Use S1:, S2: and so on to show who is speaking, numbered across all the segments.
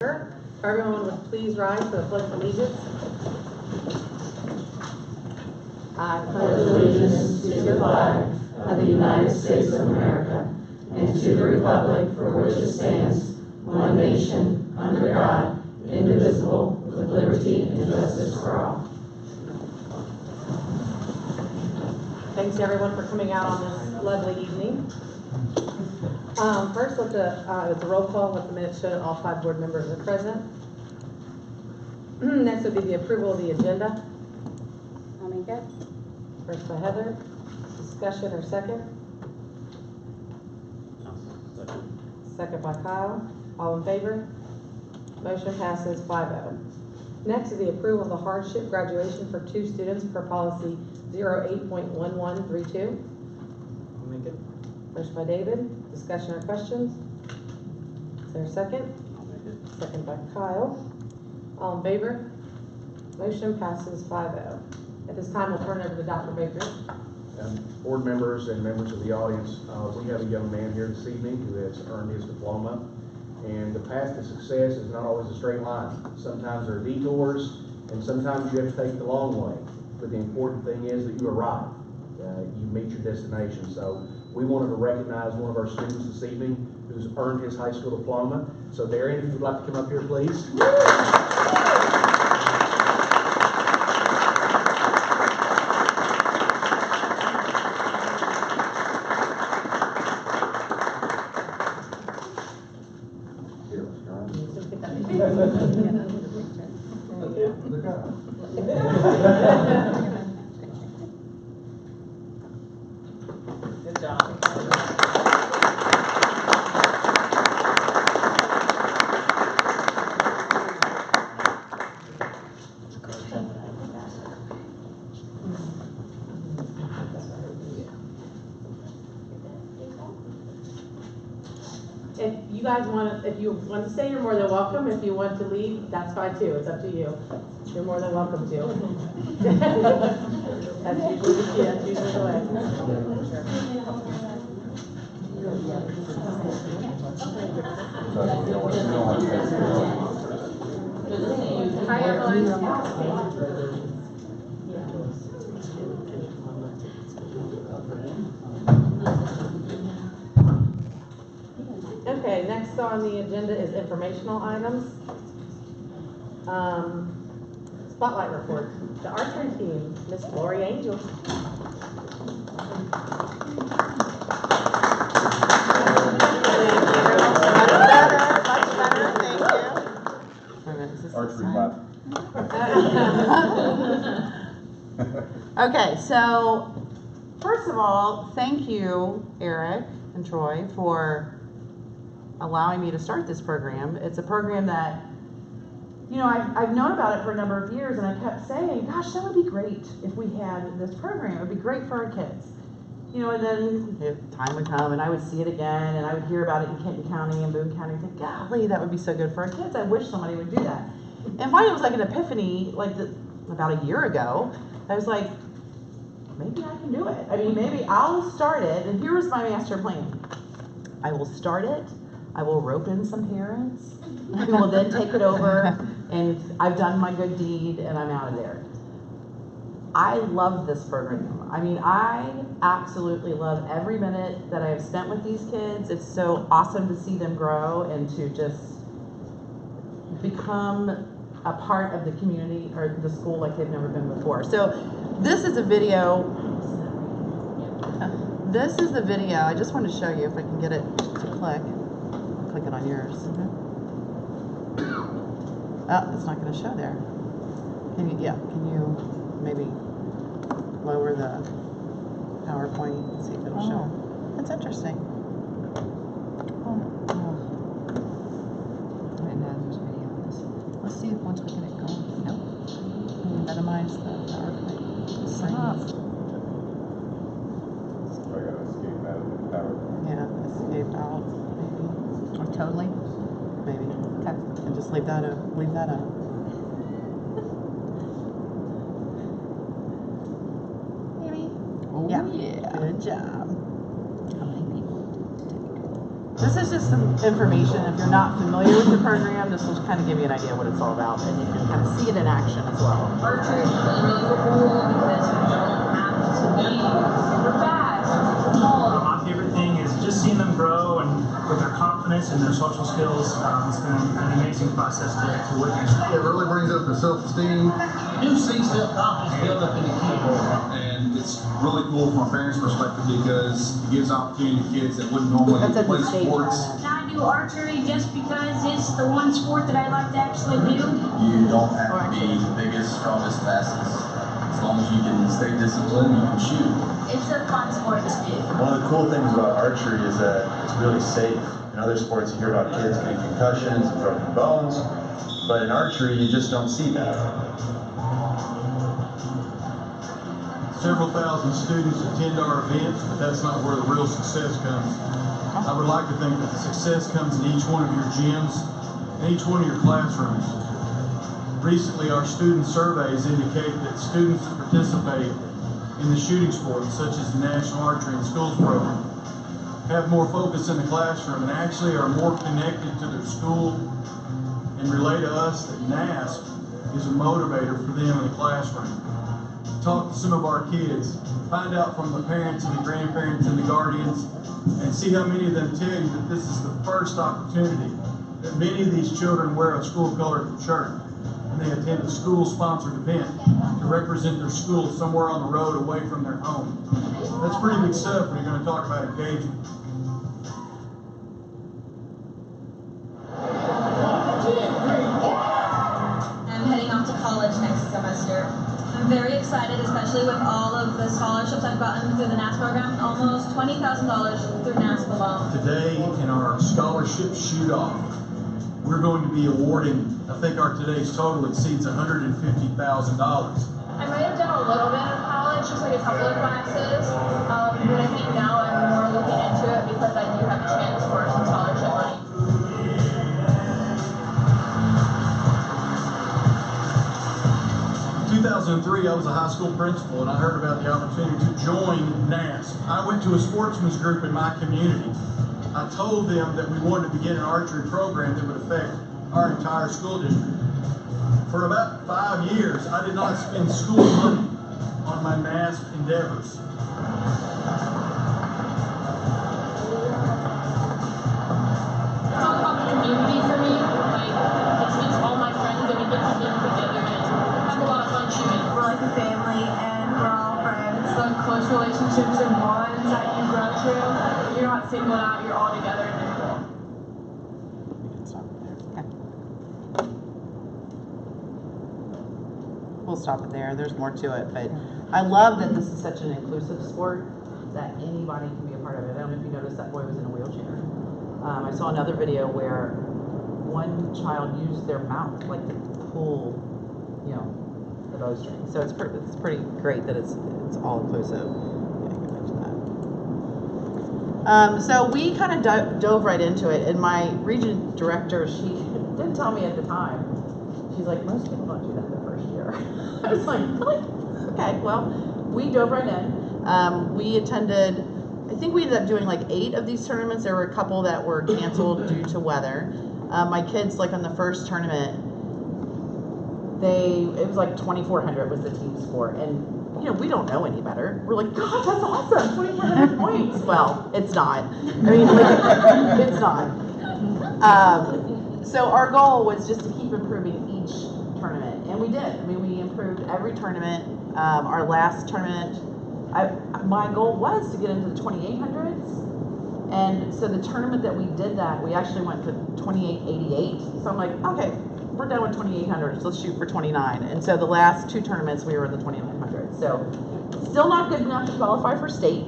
S1: Everyone would please rise for the Pledge of Allegiance. I
S2: pledge allegiance to the flag of the United States of America and to the republic for which it stands, one nation, under God, indivisible, with liberty and justice for all.
S1: Thanks everyone for coming out on this lovely evening. First, it's a roll call with the minutes show that all 5 board members are present. Next would be the approval of the agenda.
S3: I'll make it.
S1: First by Heather. Discussion or second? Second by Kyle. All in favor? Motion passes 5-0. Next is the approval of the hardship graduation for 2 students per policy 08.1132.
S4: I'll make it.
S1: First by David. Discussion or questions? Is there a second?
S4: I'll make it.
S1: Second by Kyle. All in favor? Motion passes 5-0. At this time, we'll turn it over to Dr. Baker.
S5: Board members and members of the audience, we have a young man here this evening who has earned his diploma. And the path to success is not always a straight line. Sometimes there are detours, and sometimes you have to take the long way. But the important thing is that you arrive. You meet your destination. So we wanted to recognize one of our students this evening who's earned his high school diploma. So Darian, if you'd like to come up here, please.
S1: Good job. If you want to stay, you're more than welcome. If you want to leave, that's fine too. It's up to you. You're more than welcome to. That's usually the key. That's usually the way. Hi, everyone. Okay, next on the agenda is informational items. Spotlight report. The archery team, Miss Lori Angel.
S6: Archery class.
S3: Okay, so first of all, thank you, Eric and Troy, for allowing me to start this program. It's a program that, you know, I've known about it for a number of years, and I kept saying, gosh, that would be great if we had this program. It would be great for our kids. You know, and then time would come, and I would see it again, and I would hear about it in Kenton County and Boone County, and think, golly, that would be so good for our kids. I wish somebody would do that. And finally, it was like an epiphany, about a year ago. I was like, maybe I can do it. I mean, maybe I'll start it, and here was my master plan. I will start it. I will rope in some parents. I will then take it over, and I've done my good deed, and I'm out of there. I love this program. I mean, I absolutely love every minute that I have spent with these kids. It's so awesome to see them grow and to just become a part of the community or the school like they've never been before. So this is a video. This is the video. I just want to show you if I can get it to click. Click it on yours. Oh, it's not going to show there. Can you? Yeah. Can you maybe lower the PowerPoint and see if it'll show? That's interesting. Right now there's video on this. Let's see if once we get it going. Nope. Minimize the PowerPoint. Silence.
S6: So I gotta escape out of the PowerPoint.
S3: Yeah. Escape out. Maybe. Or totally. Maybe. Okay. And just leave that up. Leave that up. Maybe. Oh, yeah. Good job. How many people did it take? This is just some information. If you're not familiar with the program, this will kind of give you an idea what it's all about, and you can kind of see it in action as well.
S2: Archery is really, really cool because you don't have to be super fast or tall.
S7: My favorite thing is just seeing them grow and with their confidence and their social skills. It's been an amazing process to witness.
S8: It really brings up the self-esteem.
S9: You see self-confidence build up in the kid.
S8: And it's really cool from a parent's perspective because it gives opportunity to kids that wouldn't normally
S3: That's at
S8: play
S3: the state
S8: sports.
S3: tournament.
S10: I do archery just because it's the one sport that I like to actually do.
S11: You don't have to be the biggest, strongest, fastest. As long as you can stay disciplined, you can shoot.
S10: It's a fun sport to do.
S12: One of the cool things about archery is that it's really safe. In other sports, you hear about kids getting concussions and broken bones, but in archery, you just don't see that.
S8: Several thousand students attend our events, but that's not where the real success comes. I would like to think that the success comes in each one of your gyms and each one of your classrooms. Recently, our student surveys indicate that students that participate in the shooting sports, such as the National Archery in Schools program, have more focus in the classroom and actually are more connected to their school and relay to us that NASP is a motivator for them in the classroom. Talk to some of our kids, find out from the parents and the grandparents and the guardians, and see how many of them tell you that this is the first opportunity that many of these children wear a school-colored shirt and they attend a school-sponsored event to represent their school somewhere on the road away from their home. That's pretty big stuff when you're going to talk about engagement.
S2: I'm heading off to college next semester. I'm very excited, especially with all of the scholarships I've gotten through the NASP program. Almost $20,000 through NASP alone.
S8: Today, in our scholarship shoot-off, we're going to be awarding, I think our today's total exceeds $150,000.
S10: I might have done a little bit of college, just like a couple of classes, but I think now I'm more looking into it because I do have a chance for some scholarship money.
S8: 2003, I was a high school principal and I heard about the opportunity to join NASP. I went to a sportsman's group in my community. I told them that we wanted to begin an archery program that would affect our entire school district. For about 5 years, I did not spend school money on my NASP endeavors.
S10: It's all about the community for me. Like, it's just all my friends and we get to get together and have a lot of fun shooting. We're like a family and we're all friends. The close relationships and bonds that you grow through, you're not singled out, you're all together and they're cool.
S3: We can stop it there. Okay. We'll stop it there. There's more to it, but I love that this is such an inclusive sport that anybody can be a part of it. I don't know if you noticed that boy was in a wheelchair. I saw another video where one child used their mouth like to pull, you know, the bowstring. So it's pretty great that it's all inclusive. Yeah, you can mention that. So we kind of dove right into it, and my region director, she didn't tell me at the time. She's like, most people don't do that their first year. I was like, really? Okay, well, we dove right in. We attended, I think we ended up doing like 8 of these tournaments. There were a couple that were canceled due to weather. My kids, like on the first tournament, it was like 2,400 was the team score. And, you know, we don't know any better. We're like, God, that's awesome, 2,400 points. Well, it's not. I mean, like, it's not. So our goal was just to keep improving each tournament. And we did. I mean, we improved every tournament. Our last tournament, my goal was to get into the 2,800s. And so the tournament that we did that, we actually went to 2,888. So I'm like, okay, we're done with 2,800s. Let's shoot for 29. And so the last 2 tournaments, we were in the 2,900s. So still not good enough to qualify for state,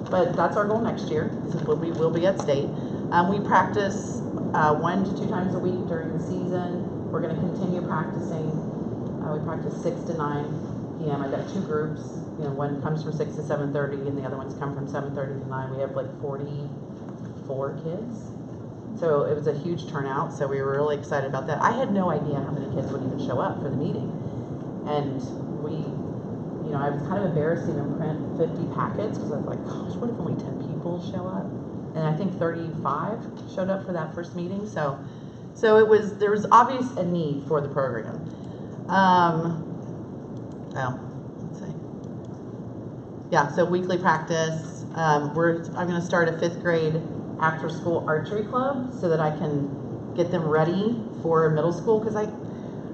S3: but that's our goal next year. We will be at state. We practice 1 to 2 times a week during the season. We're going to continue practicing. We practice 6 to 9 p.m. I've got 2 groups. You know, one comes from 6 to 7:30, and the other ones come from 7:30 to 9. We have like 44 kids. So it was a huge turnout. So we were really excited about that. I had no idea how many kids would even show up for the meeting. And you know, I was kind of embarrassed to even print 50 packets because I was like, gosh, what if only 10 people show up? and I think 35 showed up for that first meeting. So there was obvious a need for the program. Let's see. Yeah, so weekly practice. I'm going to start a 5th grade after school archery club so that I can get them ready for middle school, because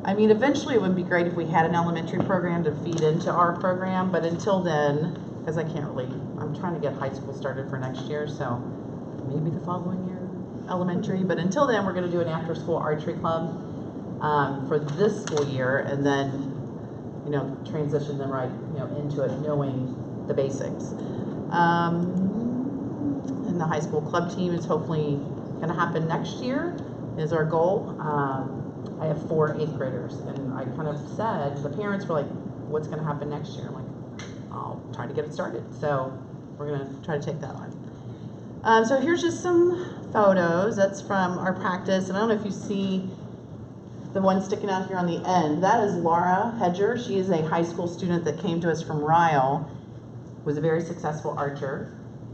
S3: I mean, eventually it would be great if we had an elementary program to feed into our program, but until then, because I'm trying to get high school started for next year, so maybe the following year, elementary, but until then, we're going to do an after-school archery club for this school year, and then, transition them right, into it, knowing the basics. And the high school club team is hopefully going to happen next year, is our goal. I have 4 8th graders, and I kind of said, the parents were like, what's going to happen next year? I'm like, I'll try to get it started. So we're going to try to take that on. So here's just some photos. That's from our practice, and I don't know if you see the one sticking out here on the end. That is Laura Hedger. She is a high school student that came to us from Ryle, was a very successful archer,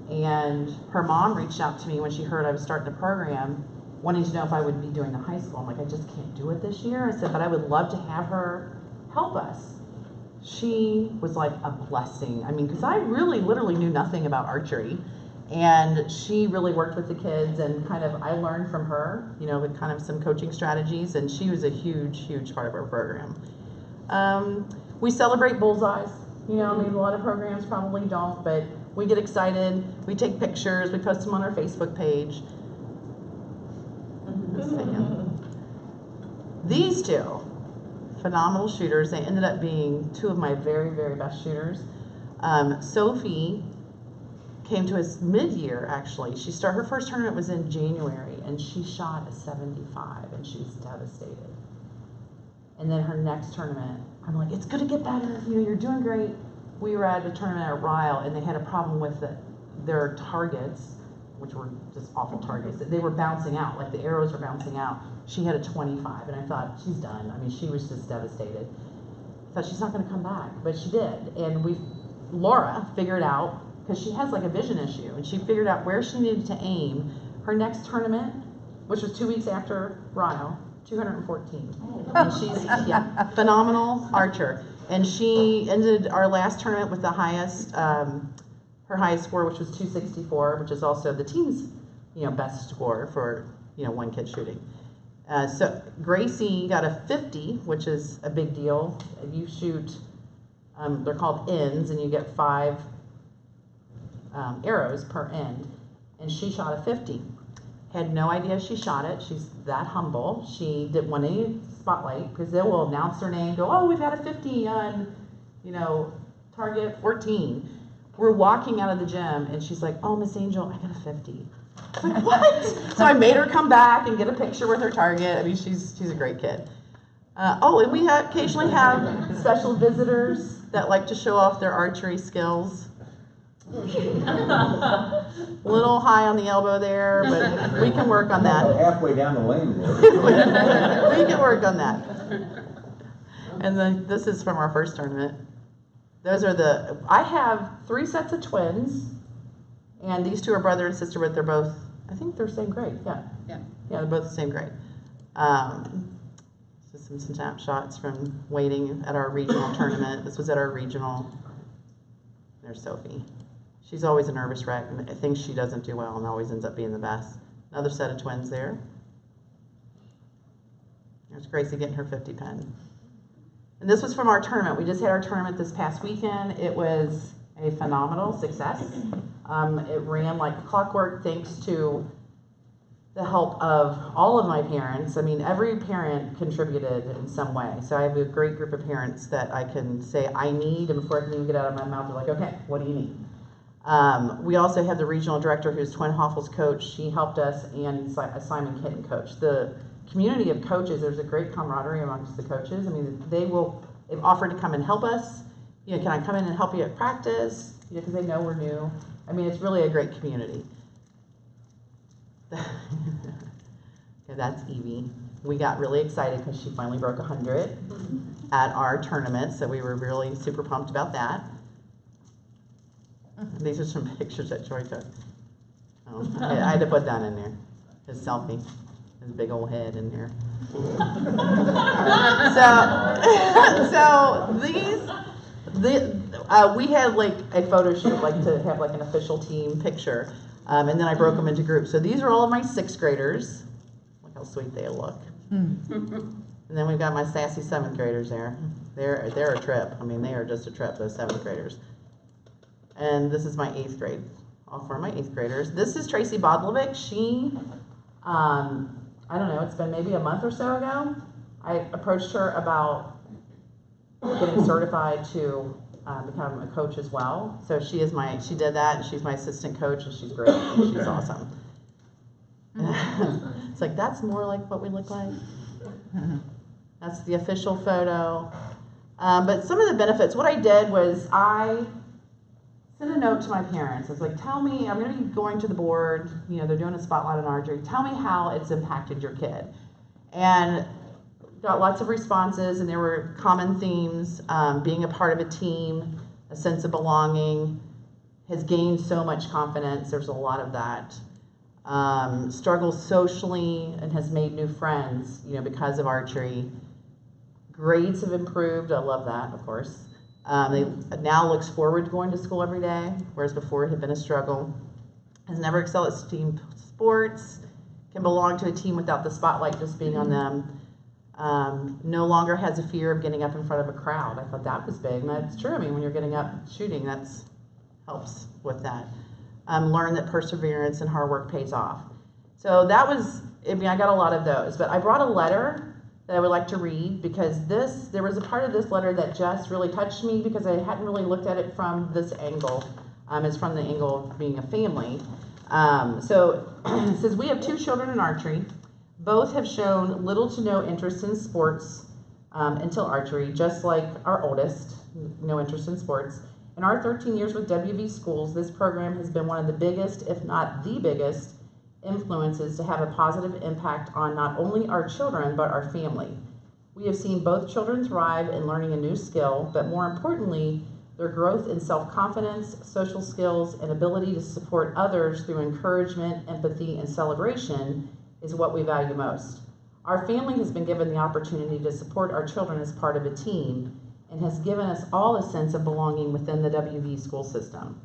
S3: and her mom reached out to me when she heard I was starting a program, wanting to know if I would be doing the high school. I'm like, I just can't do it this year. I said, but I would love to have her help us. She was like a blessing. I mean, because I really literally knew nothing about archery, and she really worked with the kids, and I learned from her, with kind of some coaching strategies, and she was a huge, huge part of our program. We celebrate bullseyes. I mean, a lot of programs probably don't, but we get excited. We take pictures. We post them on our Facebook page. These 2 phenomenal shooters. They ended up being 2 of my very, very best shooters. Sophie came to us mid-year, actually. Her first tournament was in January, and she shot a 75, and she was devastated. And then her next tournament, I'm like, it's going to get better. You're doing great. We were at a tournament at Ryle, and they had a problem with their targets, which were just awful targets. They were bouncing out, like the arrows were bouncing out. She had a 25, and I thought, she's done. I mean, she was just devastated. I thought, she's not going to come back, but she did. And Laura figured out, because she has like a vision issue, and she figured out where she needed to aim. Her next tournament, which was 2 weeks after Ryle, 214. And she's phenomenal archer. And she ended our last tournament with the highest, her highest score, which was 264, which is also the team's, best score for, one kid shooting. So Gracie got a 50, which is a big deal. You shoot, they're called ends, and you get 5 arrows per end. And she shot a 50. Had no idea she shot it. She's that humble. She didn't want any spotlight, because they will announce her name, go, oh, we've had a 50 on, target 14. We're walking out of the gym, and she's like, oh, Miss Angel, I got a 50. I was like, what? So I made her come back and get a picture with her target. I mean, she's a great kid. And we occasionally have special visitors that like to show off their archery skills. A little high on the elbow there, but we can work on that.
S13: Halfway down the lane there.
S3: We can work on that. And then this is from our first tournament. Those are I have 3 sets of twins, and these 2 are brother and sister, but they're both, I think they're same grade. Yeah, they're both the same grade. So some snapshots from waiting at our regional tournament. This was at our regional. There's Sophie. She's always a nervous wreck, and thinks she doesn't do well, and always ends up being the best. Another set of twins there. There's Gracie getting her 50 pen. And this was from our tournament. We just had our tournament this past weekend. It was a phenomenal success. It ran like clockwork, thanks to the help of all of my parents. I mean, every parent contributed in some way. So I have a great group of parents that I can say I need, and before I can even get out of my mouth, they're like, okay, what do you need? We also have the regional director, who's Twin Hoffels coach. She helped us, and a Simon Kitten coach. The community of coaches, there's a great camaraderie amongst the coaches. I mean, they've offered to come and help us. Can I come in and help you at practice? Because they know we're new. I mean, it's really a great community. Okay, that's Evie. We got really excited because she finally broke 100 at our tournament, so we were really super pumped about that. These are some pictures that Joy took. Oh, I had to put that in there. His selfie, his big old head in there. We had like a photo shoot, like to have like an official team picture, and then I broke them into groups. So these are all of my 6th graders. Look how sweet they look. And then we've got my sassy 7th graders there. They're a trip. I mean, they are just a trip, those 7th graders. And this is my 8th grade. All 4 of my 8th graders. This is Tracy Bodlovic. She, I don't know, it's been maybe a month or so ago. I approached her about getting certified to become a coach as well. So she did that, and she's my assistant coach, and she's great, and she's awesome. It's like, that's more like what we look like. That's the official photo. But some of the benefits, what I did was I sent a note to my parents. I was like, tell me, I'm going to be going to the board, you know, they're doing a spotlight on archery. Tell me how it's impacted your kid. And got lots of responses, and there were common themes. Being a part of a team, a sense of belonging, has gained so much confidence. There's a lot of that. Struggles socially and has made new friends, you know, because of archery. Grades have improved. I love that, of course. They now looks forward to going to school every day, whereas before it had been a struggle. Has never excelled at team sports. Can belong to a team without the spotlight just being on them. No longer has a fear of getting up in front of a crowd. I thought that was big, and that's true. I mean, when you're getting up shooting, that helps with that. Learn that perseverance and hard work pays off. So that was, I mean, I got a lot of those, but I brought a letter that I would like to read, because there was a part of this letter that just really touched me, because I hadn't really looked at it from this angle. It's from the angle of being a family. So it says, we have 2 children in archery. Both have shown little to no interest in sports until archery, just like our oldest, no interest in sports. In our 13 years with WV Schools, this program has been one of the biggest, if not the biggest, influences to have a positive impact on not only our children, but our family. We have seen both children thrive in learning a new skill, but more importantly, their growth in self-confidence, social skills, and ability to support others through encouragement, empathy, and celebration is what we value most. Our family has been given the opportunity to support our children as part of a team, and has given us all a sense of belonging within the WV school system.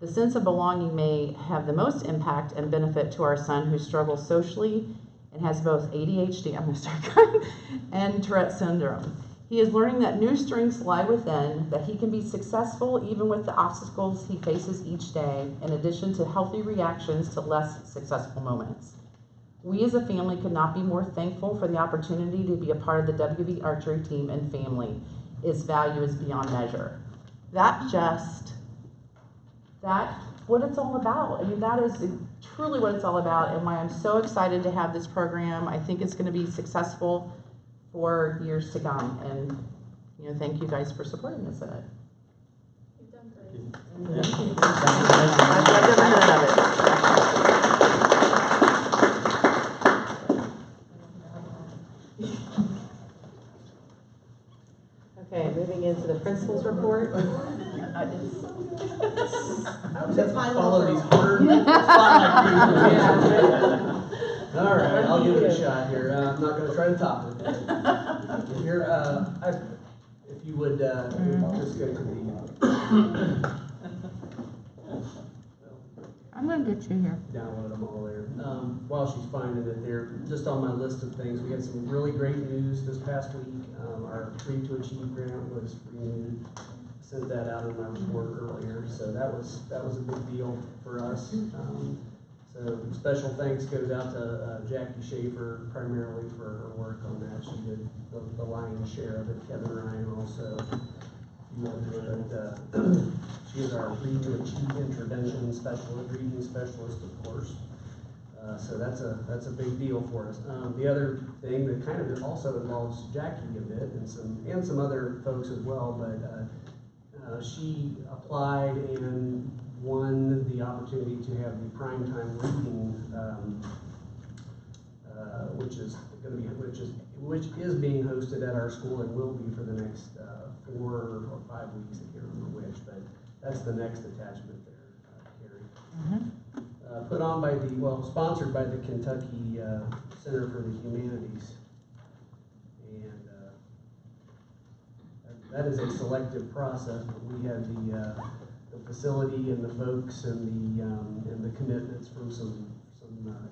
S3: The sense of belonging may have the most impact and benefit to our son, who struggles socially and has both ADHD, I'm going to start crying, and Tourette syndrome. He is learning that new strengths lie within, that he can be successful even with the obstacles he faces each day, in addition to healthy reactions to less successful moments. We as a family could not be more thankful for the opportunity to be a part of the WV archery team and family. Its value is beyond measure. That's what it's all about. I mean, that is truly what it's all about, and why I'm so excited to have this program. I think it's going to be successful for years to come, and you know, thank you guys for supporting us in it.
S10: You've done great.
S3: Thank you. I've loved every minute of it.
S1: Okay, moving into the principal's report.
S4: Follow these hard spotlight people. All right, I'll give it a shot here. I'm not going to try to top it. Here, if you would just go to the.
S2: I'm going to get you here.
S4: Download them all there. While she's finding it there, just on my list of things, we had some really great news this past week. Our Free to Achieve grant was renewed. Sent that out in my report earlier, so that was a big deal for us. So special thanks goes out to Jackie Schaefer primarily for her work on that. She did the lion's share of it. Kevin Ryan also. She is our Free to Achieve intervention specialist, reading specialist, of course. So that's a big deal for us. The other thing that kind of also involves Jackie a bit, and some other folks as well, but she applied and won the opportunity to have the primetime reading, which is being hosted at our school and will be for the next 4 or 5 weeks. I can't remember which, but that's the next attachment there, Carrie. put on by sponsored by the Kentucky Center for the Humanities. And that is a selective process, but we had the facility and the folks and the commitments from some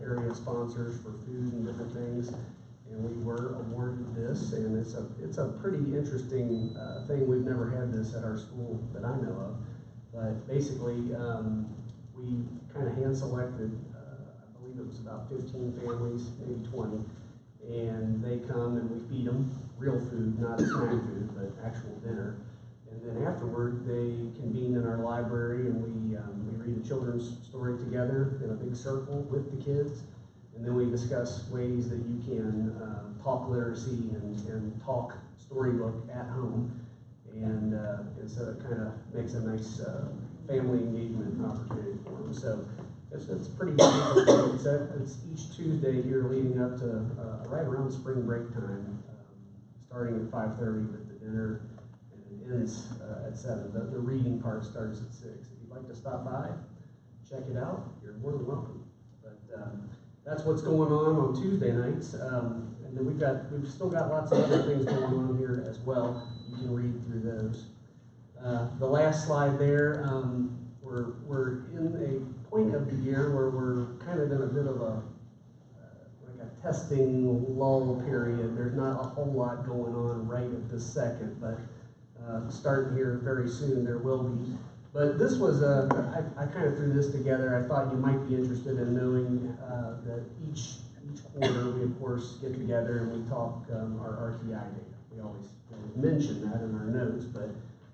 S4: area sponsors for food and different things. And we were awarded this, and it's a pretty interesting thing. We've never had this at our school that I know of. But basically, we kind of hand-selected, I believe it was about 15 families, maybe 20, and they come and we feed them real food, not snack food, but actual dinner. And then afterward, they convene in our library and we read a children's story together in a big circle with the kids. And then we discuss ways that you can talk literacy and talk storybook at home. And so it kind of makes a nice family engagement opportunity for them. So it's pretty good. It's each Tuesday here leading up to right around spring break time, starting at 5:30 with the dinner, and it ends at 7. The reading part starts at 6. If you'd like to stop by, check it out, you're more than welcome. But that's what's going on Tuesday nights. And then we've still got lots of other things going on here as well. You can read through those. The last slide there, we're in a point of the year where we're kind of in a bit of a testing lull period. There's not a whole lot going on right at this second, but starting here very soon there will be. But this was I kind of threw this together. I thought you might be interested in knowing that each quarter we of course get together and we talk our RTI data. We always mention that in our notes, but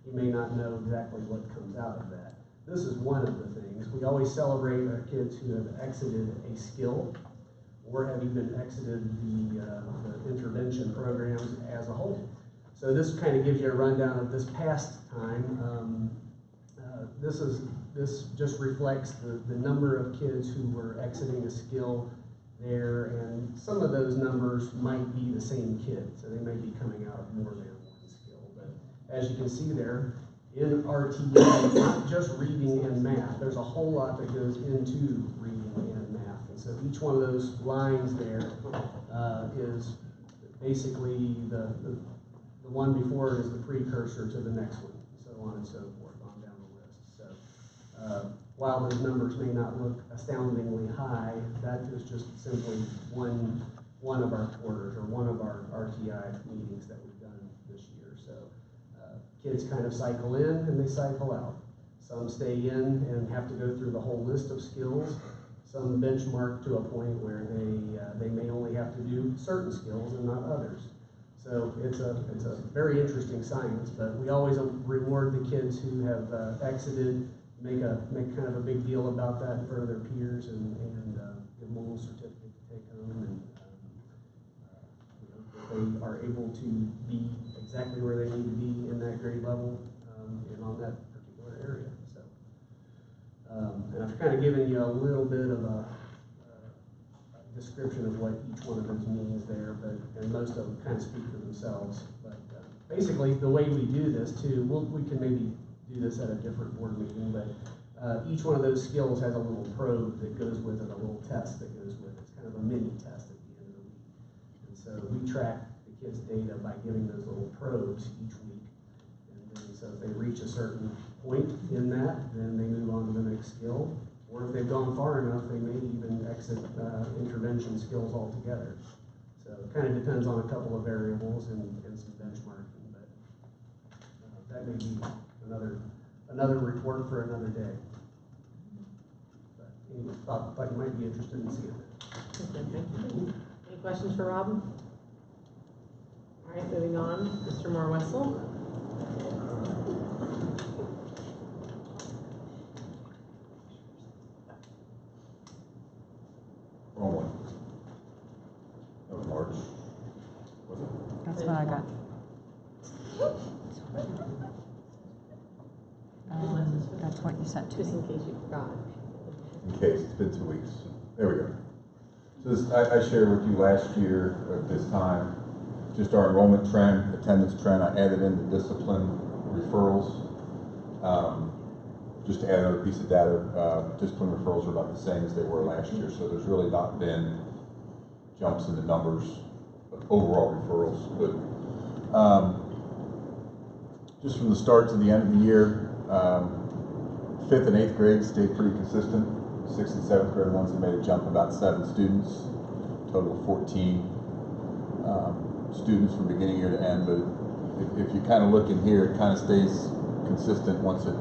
S4: you may not know exactly what comes out of that. This is one of the things. We always celebrate our kids who have exited a skill or have even exited the intervention programs as a whole. So this kind of gives you a rundown of this past time. This just reflects the number of kids who were exiting a skill there, and some of those numbers might be the same kids, so they may be coming out of more than one skill. But as you can see there, in RTI, it's not just reading and math. There's a whole lot that goes into reading and math, and so each one of those lines there is basically the one before it is the precursor to the next one, so on and so forth on down the list. So while those numbers may not look astoundingly high, that is just simply one of our quarters or one of our RTI meetings that we've done this year. So kids kind of cycle in and they cycle out. Some stay in and have to go through the whole list of skills. Some benchmark to a point where they may only have to do certain skills and not others. So it's a very interesting science, but we always reward the kids who have exited, make kind of a big deal about that in front of their peers, and give them a little certificate to take home, and we hope that they are able to be exactly where they need to be in that grade level and on that particular area. So, and I've kind of given you a little bit of a description of what each one of those means there, and most of them kind of speak for themselves. But basically, the way we do this too, we can maybe do this at a different board meeting, but each one of those skills has a little probe that goes with it, a little test that goes with it. It's kind of a mini test at the end of the week. And so we track the kids' data by giving those little probes each week. And then, so if they reach a certain point in that, then they move on to the next skill. Or if they've gone far enough, they may even exit intervention skills altogether. So it kind of depends on a couple of variables and some benchmarking, but that may be another report for another day. But anyway, thought you might be interested in seeing that.
S1: Okay, thank you. Any questions for Rob? All right, moving on, Mr. Moore Wessel.
S6: Wrong one. That was March. Was it?
S3: That's what I got. That's what you sent to
S1: Just
S3: me.
S1: in case you forgot.
S6: In case, it's been 2 weeks. There we go. So this, I shared with you last year at this time, just our enrollment trend, attendance trend. I added in the discipline referrals. just to add another piece of data, discipline referrals are about the same as they were last year, so there's really not been jumps in the numbers of overall referrals. But just from the start to the end of the year, 5th and 8th grade stayed pretty consistent. 6th and 7th grade ones have made a jump about 7 students, total of 14 students from beginning year to end. But if you kind of look in here, it kind of stays consistent once it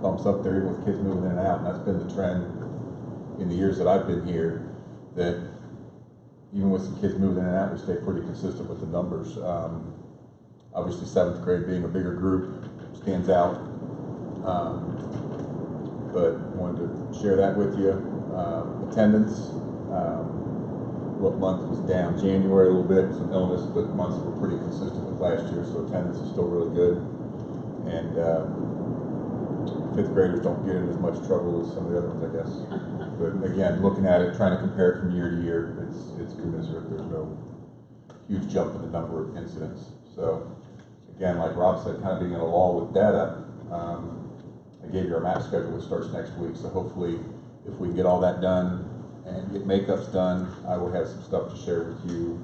S6: bumps up there, even with kids moving in and out. And that's been the trend in the years that I've been here, that even with some kids moving in and out, we stay pretty consistent with the numbers. Obviously 7th grade being a bigger group stands out. But wanted to share that with you. Attendance, what month was down? January a little bit, some illness, but months were pretty consistent with last year, so attendance is still really good. And 5th graders don't get in as much trouble as some of the other ones, I guess. But again, looking at it, trying to compare it from year to year, it's commensurate. There's no huge jump in the number of incidents. So again, like Rob said, kind of being in a lull with data, I gave you our map schedule, which starts next week. So hopefully, if we can get all that done and get makeups done, I will have some stuff to share with you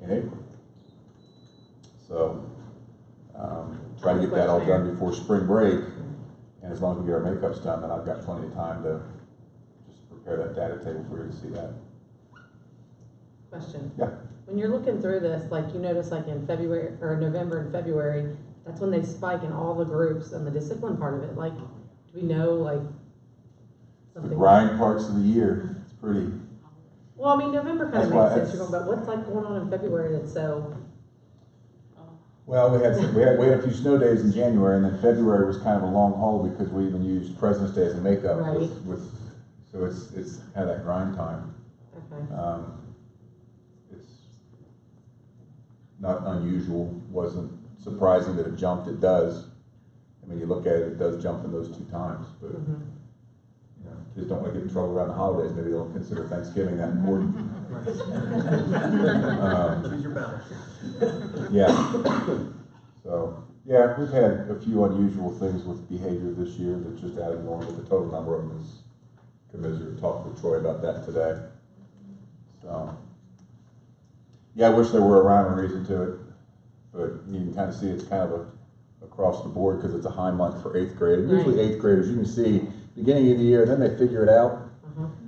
S6: in April. So try to get that all done before spring break. And as long as we get our makeups done, then I've got plenty of time to just prepare that data table for you to see that.
S1: Question.
S6: Yeah.
S1: When you're looking through this, like you notice like in February or November and February, that's when they spike in all the groups and the discipline part of it. Like, do we know like something?
S6: The grind parts of the year, it's pretty.
S1: Well, I mean, November kind of
S6: That's why
S1: makes sense. You're going, but what's like going on in February that's so?
S6: Well, we had a few snow days in January, and then February was kind of a long haul because we even used President's Day as a makeup.
S1: Right.
S6: So it's kind of that grind time.
S1: Okay.
S6: It's not unusual. Wasn't surprising that it jumped. It does. I mean, you look at it, it does jump in those 2 times. But you know, kids don't want to get in trouble around the holidays. Maybe they'll consider Thanksgiving that important.
S4: Choose your battle.
S6: Yeah. So yeah, we've had a few unusual things with behavior this year that just added more, but the total number of them is commiserate. Talked with Troy about that today. So yeah, I wish there were a rhyme or reason to it, but you can kind of see it's kind of across the board because it's a high month for 8th grade. And usually 8th graders, you can see beginning of the year, then they figure it out.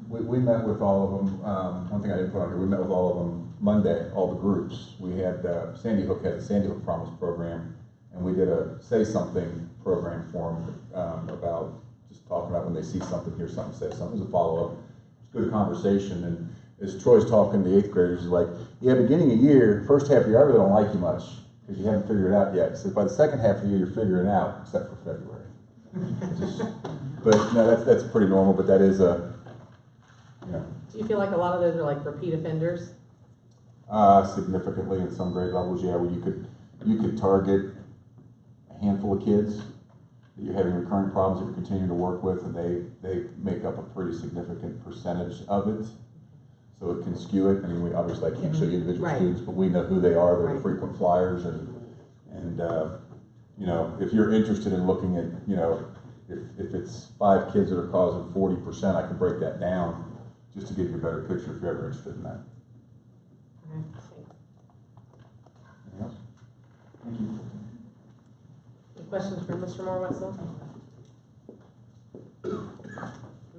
S6: We met with all of them. One thing I didn't put on here, we met with all of them Monday, all the groups. We had Sandy Hook had a Sandy Hook Promise program, and we did a Say Something program for them about just talking about when they see something, hear something, say something. It was a follow-up. It's good conversation. And as Troy's talking to the 8th graders, he's like, yeah, beginning of year, first half of the year, I really don't like you much because you haven't figured it out yet. So by the second half of the year, you're figuring it out, except for February. But no, that's pretty normal, but that is a, you know.
S1: Do you feel like a lot of those are like repeat offenders?
S6: Significantly in some grade levels, yeah, where you could target a handful of kids that you're having recurrent problems that you're continuing to work with, and they make up a pretty significant percentage of it. So it can skew it. I mean, I can't show you individual students, but we know who they are. They're the frequent flyers, and you know, if you're interested in looking at, you know, if it's 5 kids that are causing 40%, I can break that down just to give you a better picture if you're ever interested in that. Anything else? Thank you.
S1: Any questions for Mr. Morwitzel?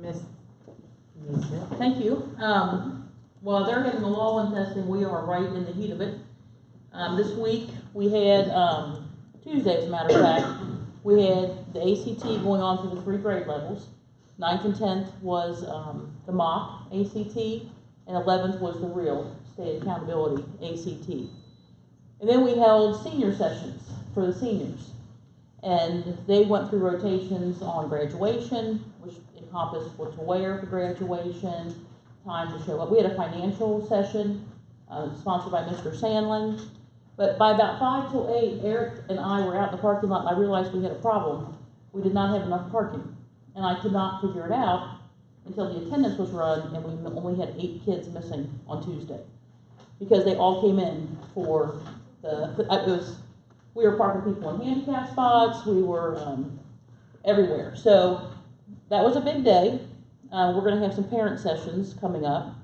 S1: Miss Neesmith?
S2: Thank you. While they're having a lull in testing, we are right in the heat of it. This week we had, Tuesday as a matter of fact, we had the ACT going on for the 3 grade levels. 9th and 10th was the mock ACT, and 11th was the real state accountability ACT. And then we held senior sessions for the seniors. And they went through rotations on graduation, which encompassed what to wear for graduation, time to show up. We had a financial session sponsored by Mr. Sandlin. But by about 5 till 8, Eric and I were out in the parking lot, and I realized we had a problem. We did not have enough parking. And I could not figure it out until the attendance was run, and we only had 8 kids missing on Tuesday. Because they all came in for we were parking people in handicap spots, we were, everywhere. So that was a big day. We're going to have some parent sessions coming up.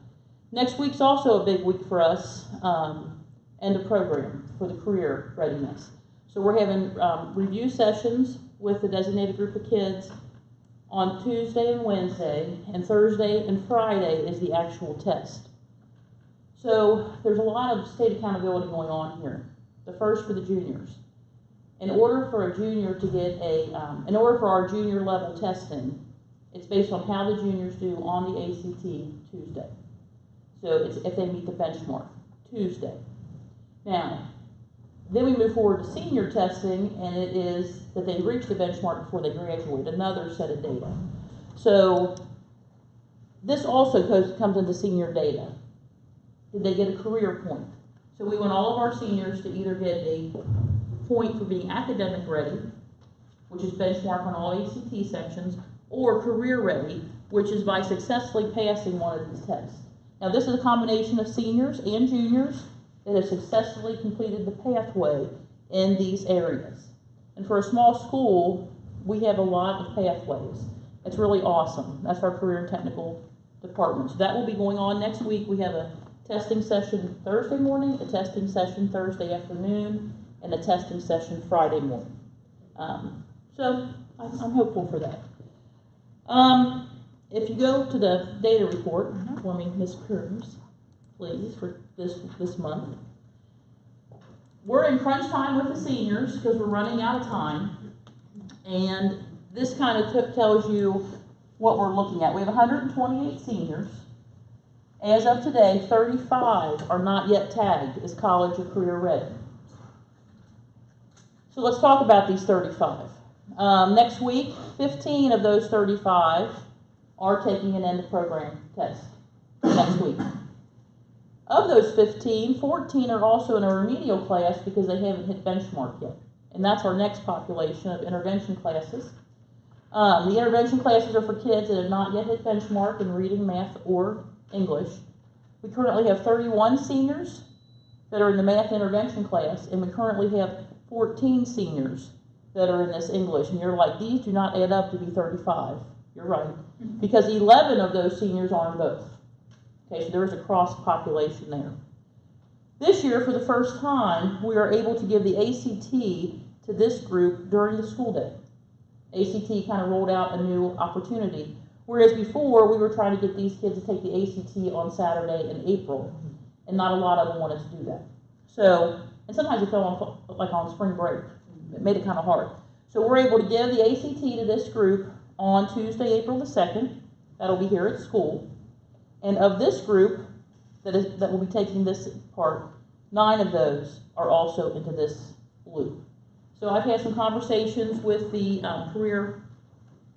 S2: Next week's also a big week for us, and a program for the career readiness. So we're having review sessions with the designated group of kids on Tuesday and Wednesday, and Thursday and Friday is the actual test. So there's a lot of state accountability going on here. The first for the juniors. In order for a junior to get in order for our junior level testing, it's based on how the juniors do on the ACT Tuesday. So it's if they meet the benchmark, Tuesday. Now, then we move forward to senior testing, and it is that they reach the benchmark before they graduate, another set of data. So this also comes into senior data. Did they get a career point? So we want all of our seniors to either get a point for being academic ready, which is benchmark on all ACT sections, or career ready, which is by successfully passing one of these tests. Now this is a combination of seniors and juniors that have successfully completed the pathway in these areas. And for a small school, we have a lot of pathways. It's really awesome. That's our career and technical department. So that will be going on next week. We have a testing session Thursday morning, a testing session Thursday afternoon, and a testing session Friday morning. So I'm hopeful for that. If you go to the data report for me, Ms. Kearns, please, for this month. We're in crunch time with the seniors because we're running out of time. And this kind of tells you what we're looking at. We have 128 seniors. As of today, 35 are not yet tagged as college or career ready. So let's talk about these 35. Next week, 15 of those 35 are taking an end of program test next week. Of those 15, 14 are also in a remedial class because they haven't hit benchmark yet. And that's our next population of intervention classes. The intervention classes are for kids that have not yet hit benchmark in reading, math, or English. We currently have 31 seniors that are in the math intervention class, and we currently have 14 seniors that are in this English. And you're like, these do not add up to be 35. You're right. Because 11 of those seniors are in both. Okay, so there is a cross population there. This year, for the first time, we are able to give the ACT to this group during the school day. ACT kind of rolled out a new opportunity. Whereas before, we were trying to get these kids to take the ACT on Saturday in April, and not a lot of them wanted to do that. So, and sometimes it fell on, like on spring break. It made it kind of hard. So we're able to give the ACT to this group on Tuesday, April the 2nd. That'll be here at school. And of this group that will be taking this part, 9 of those are also into this loop. So I've had some conversations with the career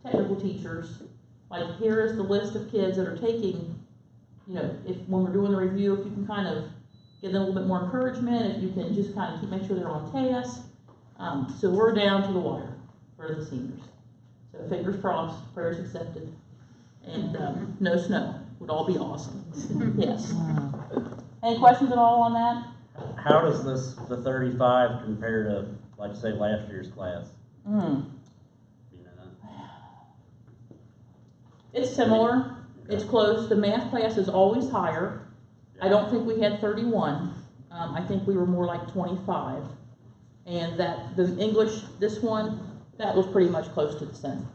S2: technical teachers. Like, here is the list of kids that are taking, you know, when we're doing the review, if you can kind of give them a little bit more encouragement, if you can just kind of make sure they're on task. So we're down to the wire for the seniors. So fingers crossed, prayers accepted, and no snow. Would all be awesome. Yes. Any questions at all on that?
S13: How does the 35 compare to, like, say, last year's class?
S2: It's similar. It's close. The math class is always higher. I don't think we had 31. I think we were more like 25. And that the English, this one, that was pretty much close to the same.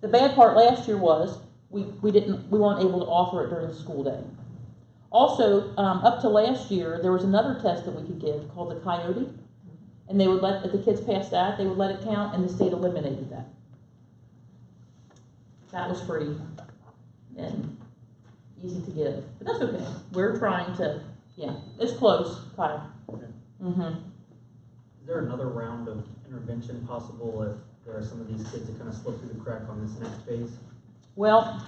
S2: The bad part last year was we weren't able to offer it during the school day. Also, up to last year, there was another test that we could give called the Coyote, and they would if the kids passed that, they would let it count, and the state eliminated that. That was free and easy to give, but that's okay. We're trying to, yeah, it's close, Kyle.
S13: Okay.
S14: Is there another round of intervention possible if there are some of these kids that kind of slip through the crack on this next phase?
S2: Well,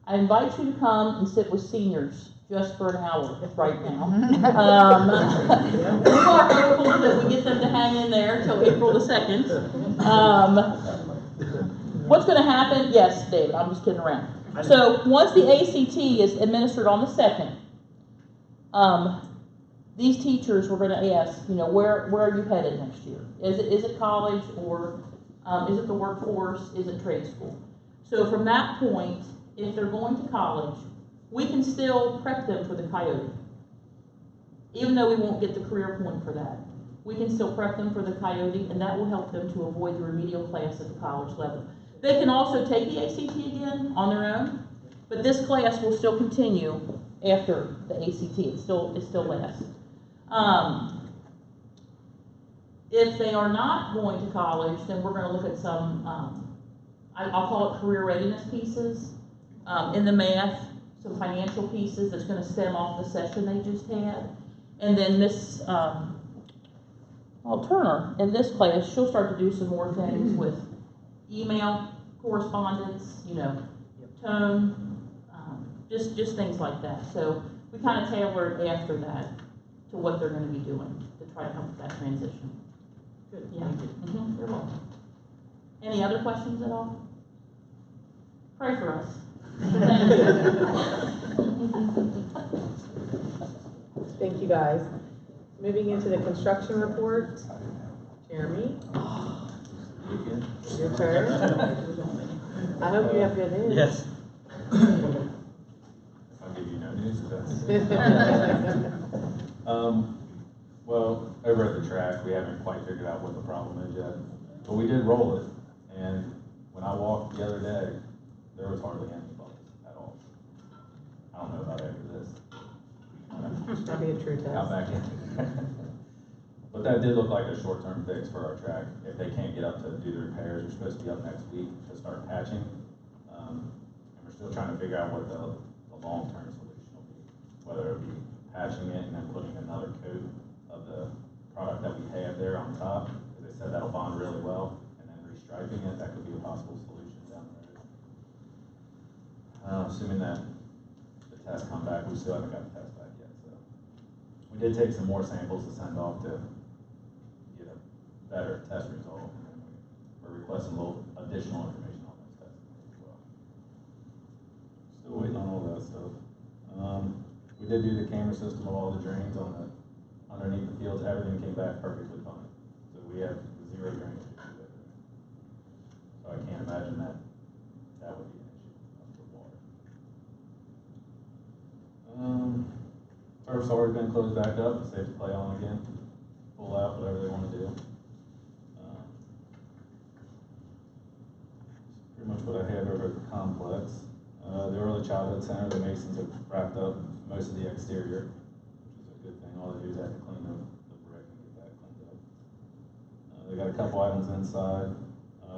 S2: I invite you to come and sit with seniors just for an hour right now. We are hopeful that we get them to hang in there till April the 2nd. What's going to happen? Yes, David, I'm just kidding around. So once the ACT is administered on the 2nd, these teachers were going to ask, you know, where are you headed next year? Is it college or Is it the workforce? Is it trade school? So from that point, if they're going to college, we can still prep them for the Coyote. Even though we won't get the career point for that. We can still prep them for the Coyote, and that will help them to avoid the remedial class at the college level. They can also take the ACT again on their own, but this class will still continue after the ACT. It still lasts. If they are not going to college, then we're going to look at some, I'll call it career readiness pieces in the math, some financial pieces that's going to stem off the session they just had. And then Miss Turner, in this class, she'll start to do some more things with email correspondence, tone, just things like that. So we kind of tailor it after that to what they're going to be doing to try to help with that transition.
S1: Good,
S2: Yeah.
S1: thank you.
S2: You're welcome. Any other questions at all? Pray for us.
S1: Thank you, guys. Moving into the construction report. Jeremy? Your turn. I hope you have good news.
S15: Yes. I'll give you no news. Well, over at the track, we haven't quite figured out what the problem is yet, but we did roll it, and when I walked the other day, there was hardly any bubbles at all. I don't know about after this.
S1: That'd be a true test.
S15: Got back in. But that did look like a short-term fix for our track. If they can't get up to do the repairs, we're supposed to be up next week to start patching. And we're still trying to figure out what the long-term solution will be. Whether it be patching it and then putting another coat of the product that we have there on top, because they said that'll bond really well, and then restriping it, that could be a possible solution down the road. Assuming that the tests come back, we still haven't got the test back yet, so. We did take some more samples to send off to get a better test result, and then we're requesting a little additional information on those tests as well. Still waiting on all that stuff. We did do the camera system of all the drains on the underneath the fields. Everything came back perfectly fine. So we have 0 drainage issues over there. So I can't imagine that would be an issue with water. Turf's already been closed back up. It's safe to play on again. Pull out whatever they want to do. Pretty much what I have over at the complex. The early childhood center, the Masons have wrapped up most of the exterior, which is a good thing. All they do is have to clean the brick and get that cleaned up. They got a couple items inside.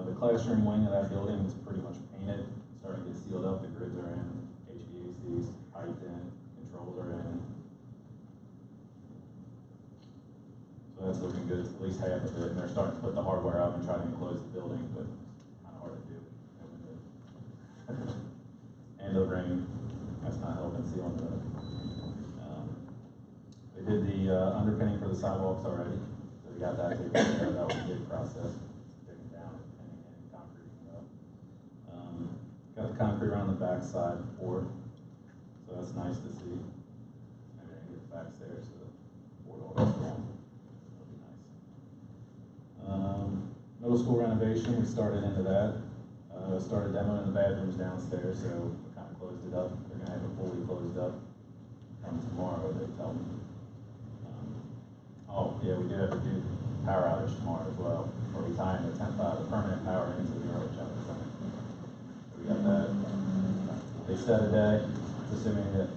S15: The classroom wing of that building is pretty much painted. It's starting to get sealed up. The grids are in, HVAC's piped in, controls are in. So that's looking good. It's at least half of it. And they're starting to put the hardware up and try to enclose the building, but it's kind of hard to do. And the rain, that's not helping sealing the. They did the underpinning for the sidewalks already, so we got that taken care of. That was a big process, taking down and concreting up. Got the concrete around the back side poured, so that's nice to see. Maybe I can get the back stairs so the board all that's going. That'll be nice. Middle school renovation, we started into that. Started demoing the bathrooms downstairs, so we kind of closed it up. They're gonna have it fully closed up tomorrow, they tell me. Oh yeah, we do have to do power outage tomorrow as well, where we tie in the permanent power into the early childhood center. So we got that. They set a day, assuming that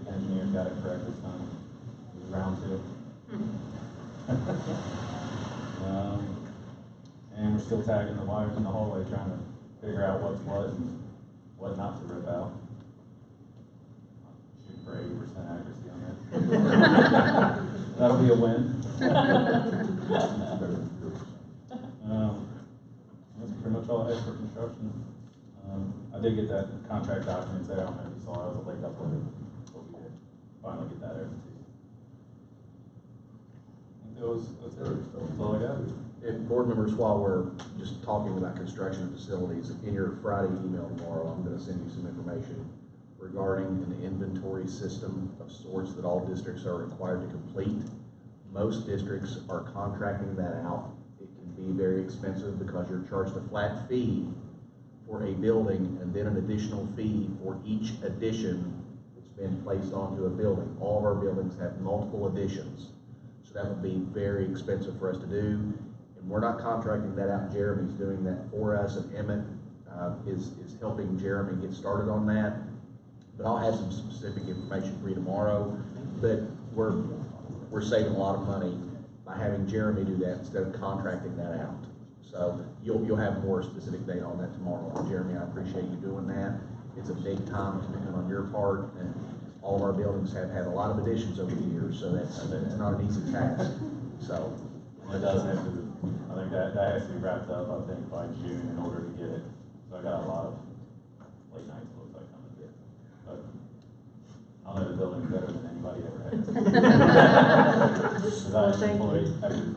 S15: the engineers got it correct this time. It was round 2. And we're still tagging the wires in the hallway, trying to figure out what's what and what not to rip out. Shoot for 80% accuracy on that. That'll be a win. That's pretty much all I have for construction. I did get that contract documents there. I don't know if you saw it. I was late uploaded, but we did finally get that over to you. I think that's all I got.
S5: And board members, while we're just talking about construction facilities, in your Friday email tomorrow, I'm going to send you some information regarding an inventory system of sorts that all districts are required to complete. Most districts are contracting that out. It can be very expensive because you're charged a flat fee for a building and then an additional fee for each addition that's been placed onto a building. All of our buildings have multiple additions. So that would be very expensive for us to do. And we're not contracting that out. Jeremy's doing that for us, and Emmett is helping Jeremy get started on that. But I'll have some specific information for you tomorrow. But we're saving a lot of money by having Jeremy do that instead of contracting that out. So you'll have more specific data on that tomorrow. Jeremy, I appreciate you doing that. It's a big time commitment on your part, and all of our buildings have had a lot of additions over the years, so that's not an easy task. So
S15: it does have to. I think that has to be wrapped up. I think by June in order to get it. So I got a lot of late nights. Looks like coming to it, but I'll know the building better than anybody ever has. Because
S1: Well,
S15: I
S1: thank
S15: employ
S1: you.
S15: everything.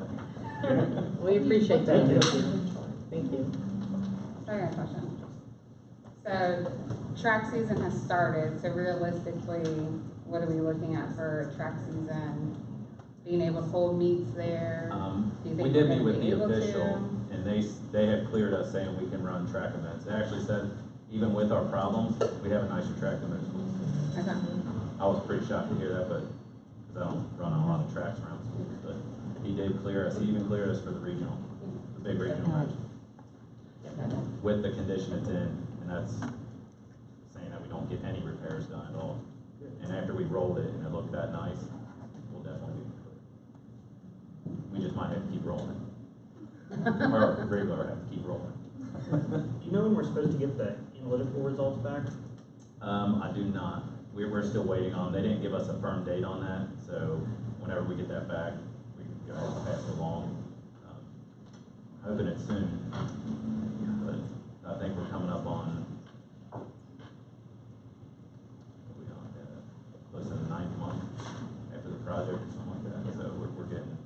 S1: We appreciate that. Thank you.
S2: So I got a question. So track season has started, so realistically, what are we looking at for track season? Being able to hold meets there? Do you think
S15: We did
S2: we're
S15: meet with
S2: gonna be
S15: the
S2: able to?
S15: official, and they had cleared us saying we can run track events. They actually said, even with our problems, we have a nicer track than most schools.
S2: Okay.
S15: I was pretty shocked to hear that, but, because I don't run a lot of tracks around schools, but he did clear us, he even cleared us for the regional, the big regional match. With the condition it's in, and that's saying that we don't get any repairs done at all. And after we rolled it and it looked that nice, we'll definitely be clear. We just might have to keep rolling it. Or regular have to keep rolling.
S14: Do you know when we're supposed to get the analytical results back?
S15: I do not. We're still waiting on, they didn't give us a firm date on that, so whenever we get that back, we can go ahead and pass it along. Hoping it's soon, but I think we're coming up on, close to the 9th month after the project or something like that, so we're getting,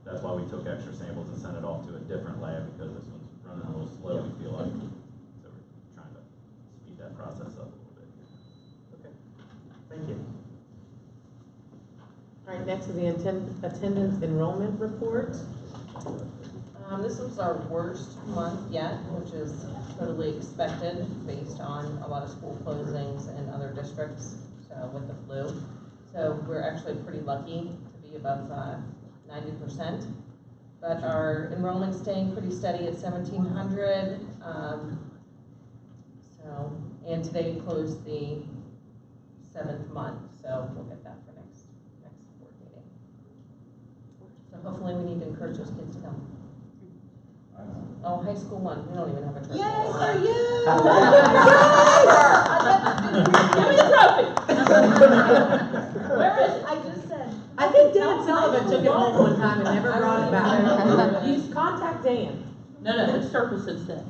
S15: that's why we took extra samples and sent it off to a different lab, because this one's running a little slow, we feel like, so we're trying to speed that process up a little bit.
S14: Okay, thank you.
S1: All right, next is the attendance enrollment report.
S16: This was our worst month yet, which is totally expected based on a lot of school closings in other districts, so with the flu. So we're actually pretty lucky to be above 90%. But our enrollment's staying pretty steady at 1,700. And today closed the 7th month, so we'll get that for next board meeting. So hopefully we need to encourage those kids to come. Oh, high school one, we don't even have a trophy.
S2: Yay for you!
S16: Give me the trophy!
S2: Where is it? I just said.
S1: I think Dan Sullivan took it home one time and never brought it back. You contact Dan.
S16: No, it's surface instead.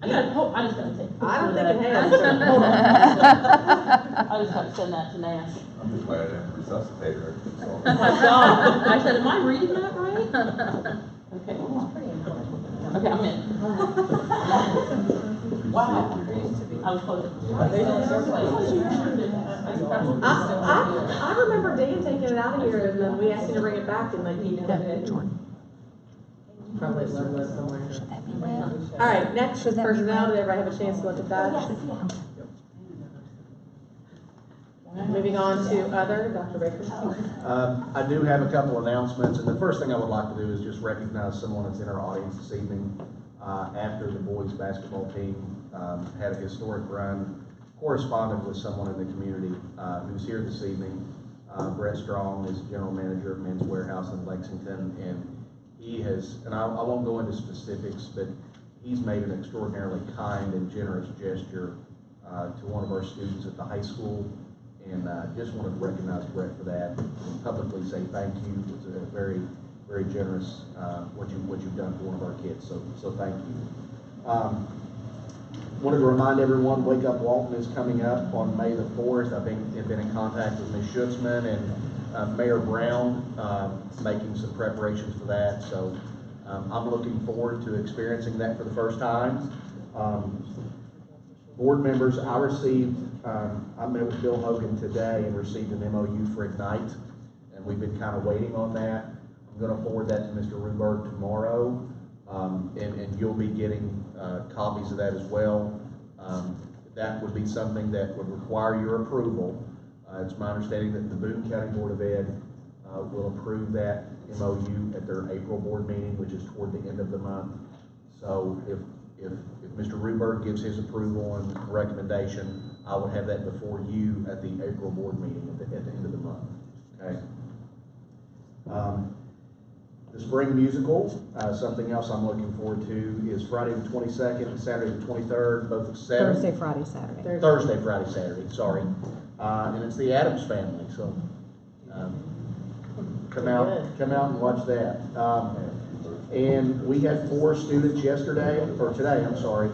S16: I just gotta take.
S1: I don't think it has.
S16: Hold on. I just gotta send that to Nance.
S6: I'm just glad I didn't resuscitate her.
S16: Oh my God, I said, am I reading that right? Okay, It's pretty important.
S10: Okay, I'm in.
S16: Wow.
S10: I was close.
S1: I remember Dan taking it out of here and then we asked him to bring it back and like he never did. Probably learned that somewhere. All right, next is personnel. Did everybody have a chance to look at that? Moving on to other, Dr. Baker.
S5: I do have a couple announcements, and the first thing I would like to do is just recognize someone that's in our audience this evening. After the boys basketball team had a historic run, corresponded with someone in the community who's here this evening. Brett Strong is general manager of Men's Warehouse in Lexington, and he has, and I won't go into specifics, but he's made an extraordinarily kind and generous gesture to one of our students at the high school. And just wanted to recognize Brett for that and publicly say thank you. It's a very, very generous what you've done for one of our kids. So thank you. Wanted to remind everyone, Wake Up Walton is coming up on May the 4th. I've been in contact with Ms. Schutzman and Mayor Brown, making some preparations for that. So I'm looking forward to experiencing that for the first time. Board members, I met with Bill Hogan today and received an MOU for Ignite, and we've been kind of waiting on that. I'm gonna forward that to Mr. Ruberg tomorrow, and you'll be getting, copies of that as well. That would be something that would require your approval. It's my understanding that the Boone County Board of Ed, will approve that MOU at their April board meeting, which is toward the end of the month. So if Mr. Ruberg gives his approval and recommendation, I will have that before you at the April board meeting at the end of the month, okay? The spring musical, something else I'm looking forward to is Friday the 22nd and Saturday the 23rd, both at 7.
S2: Thursday, Friday, Saturday.
S5: Thursday, Friday, Saturday, sorry. And it's the Addams Family, so come out and watch that. And we had 4 students yesterday, or today, I'm sorry,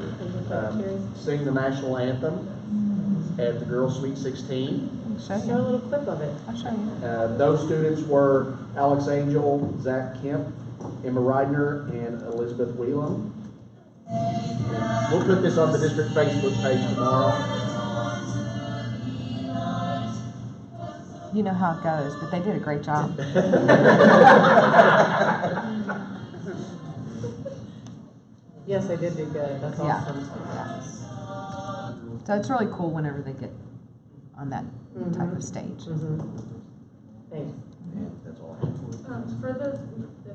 S5: sing the national anthem at the Girls Sweet 16.
S1: Show a little clip of it.
S2: I'll show you.
S5: Those students were Alex Angel, Zach Kemp, Emma Reidner, and Elizabeth Wheelam. We'll put this on the district Facebook page tomorrow.
S2: You know how it goes, but they did a great job.
S1: Yes, they did do good. That's
S2: Yeah.
S1: awesome.
S2: So it's really cool whenever they get on that type of stage.
S1: Thanks.
S5: That's all I have.
S10: For the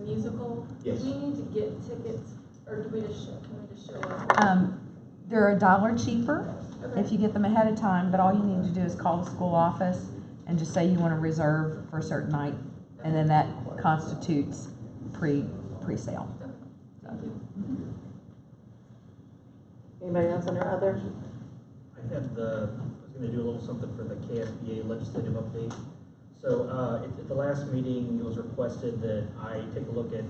S10: musical,
S5: Yes.
S10: do we need to get tickets, or do we just can we just show up?
S2: They're $1 cheaper
S10: Okay.
S2: if you get them ahead of time, but all you need to do is call the school office and just say you want to reserve for a certain night, and then that constitutes pre-sale.
S1: Anybody else under other?
S14: I was gonna do a little something for the KSBA legislative update. So, at the last meeting, it was requested that I take a look at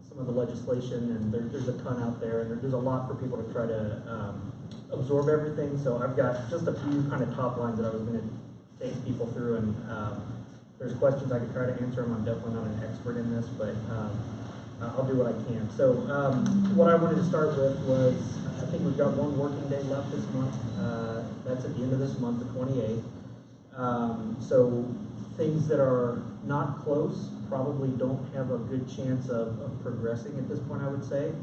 S14: some of the legislation, and there's a ton out there, and there's a lot for people to try to, absorb everything. So I've got just a few kind of top lines that I was gonna take people through, and, there's questions I could try to answer them. I'm definitely not an expert in this, but, I'll do what I can. So, what I wanted to start with was, I think we've got one working day left this month. That's at the end of this month, the 28th. So things that are not close probably don't have a good chance of progressing at this point, I would say.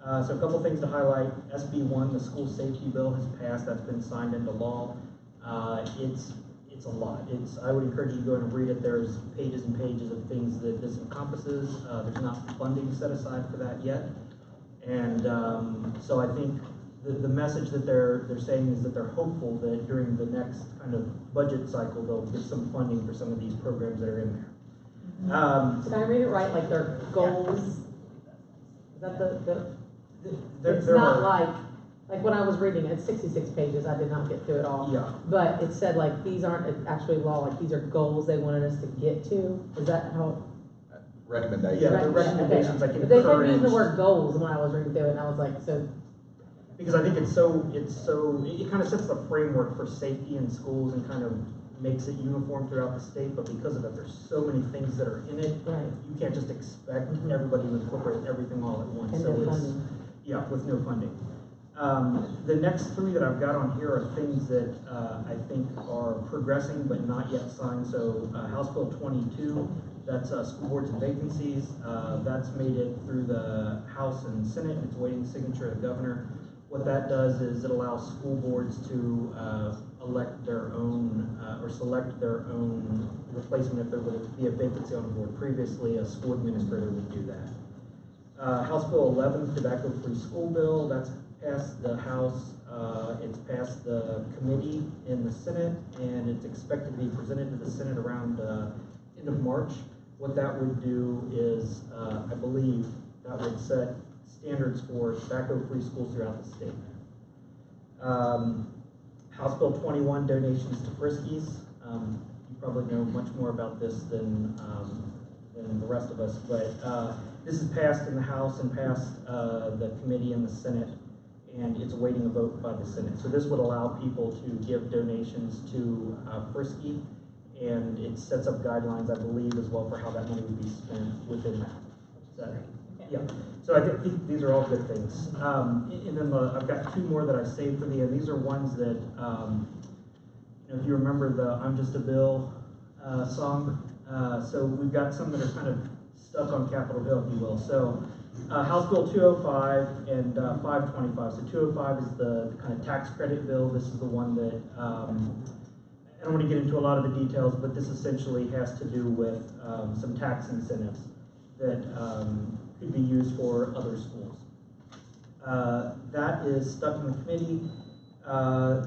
S14: So a couple things to highlight. SB1, the school safety bill, has passed. That's been signed into law. It's a lot. I would encourage you to go and read it. There's pages and pages of things that this encompasses. There's not funding set aside for that yet. And so I think the message that they're saying is that they're hopeful that during the next kind of budget cycle, they'll get some funding for some of these programs that are in there.
S1: Did I read it right? Like their goals? Is that it's not like when I was reading it, it's 66 pages. I did not get through it all.
S14: Yeah.
S1: But it said like these aren't actually law, like these are goals they wanted us to get to. Is that how?
S5: Recommendations.
S14: Yeah, the recommendations, like
S1: But they kept
S14: encourage.
S1: using the word goals when I was reading through it, and I was like, so.
S14: Because I think it kind of sets the framework for safety in schools and kind of makes it uniform throughout the state, but because of that, there's so many things that are in it.
S1: Right.
S14: You can't just expect everybody to incorporate everything all at once.
S1: And
S14: So
S1: no
S14: it's,
S1: funding.
S14: yeah, with no funding. The next 3 that I've got on here are things that I think are progressing but not yet signed. So House Bill 22, that's school boards and vacancies. That's made it through the House and Senate. It's waiting the signature of the governor. What that does is it allows school boards to elect their own or select their own replacement if there would be a vacancy on the board. Previously, a school administrator would do that. House Bill 11, tobacco-free school bill, that's passed the House. It's passed the committee in the Senate, and it's expected to be presented to the Senate around end of March. What that would do is, I believe, that would set standards for tobacco-free schools throughout the state. House Bill 21, donations to Friskies. You probably know much more about this than the rest of us, but this is passed in the House and passed the committee in the Senate, and it's awaiting a vote by the Senate. So this would allow people to give donations to Frisky, and it sets up guidelines, I believe, as well for how that money would be spent within that. Is that right? Yeah, so I think these are all good things. And then I've got 2 more that I saved for the end. These are ones that, if you remember the I'm Just a Bill song. So we've got some that are kind of stuck on Capitol Hill, if you will. So House Bill 205 and 525. So 205 is the kind of tax credit bill. This is the one that, I don't want to get into a lot of the details, but this essentially has to do with some tax incentives that could be used for other schools. That is stuck in the committee.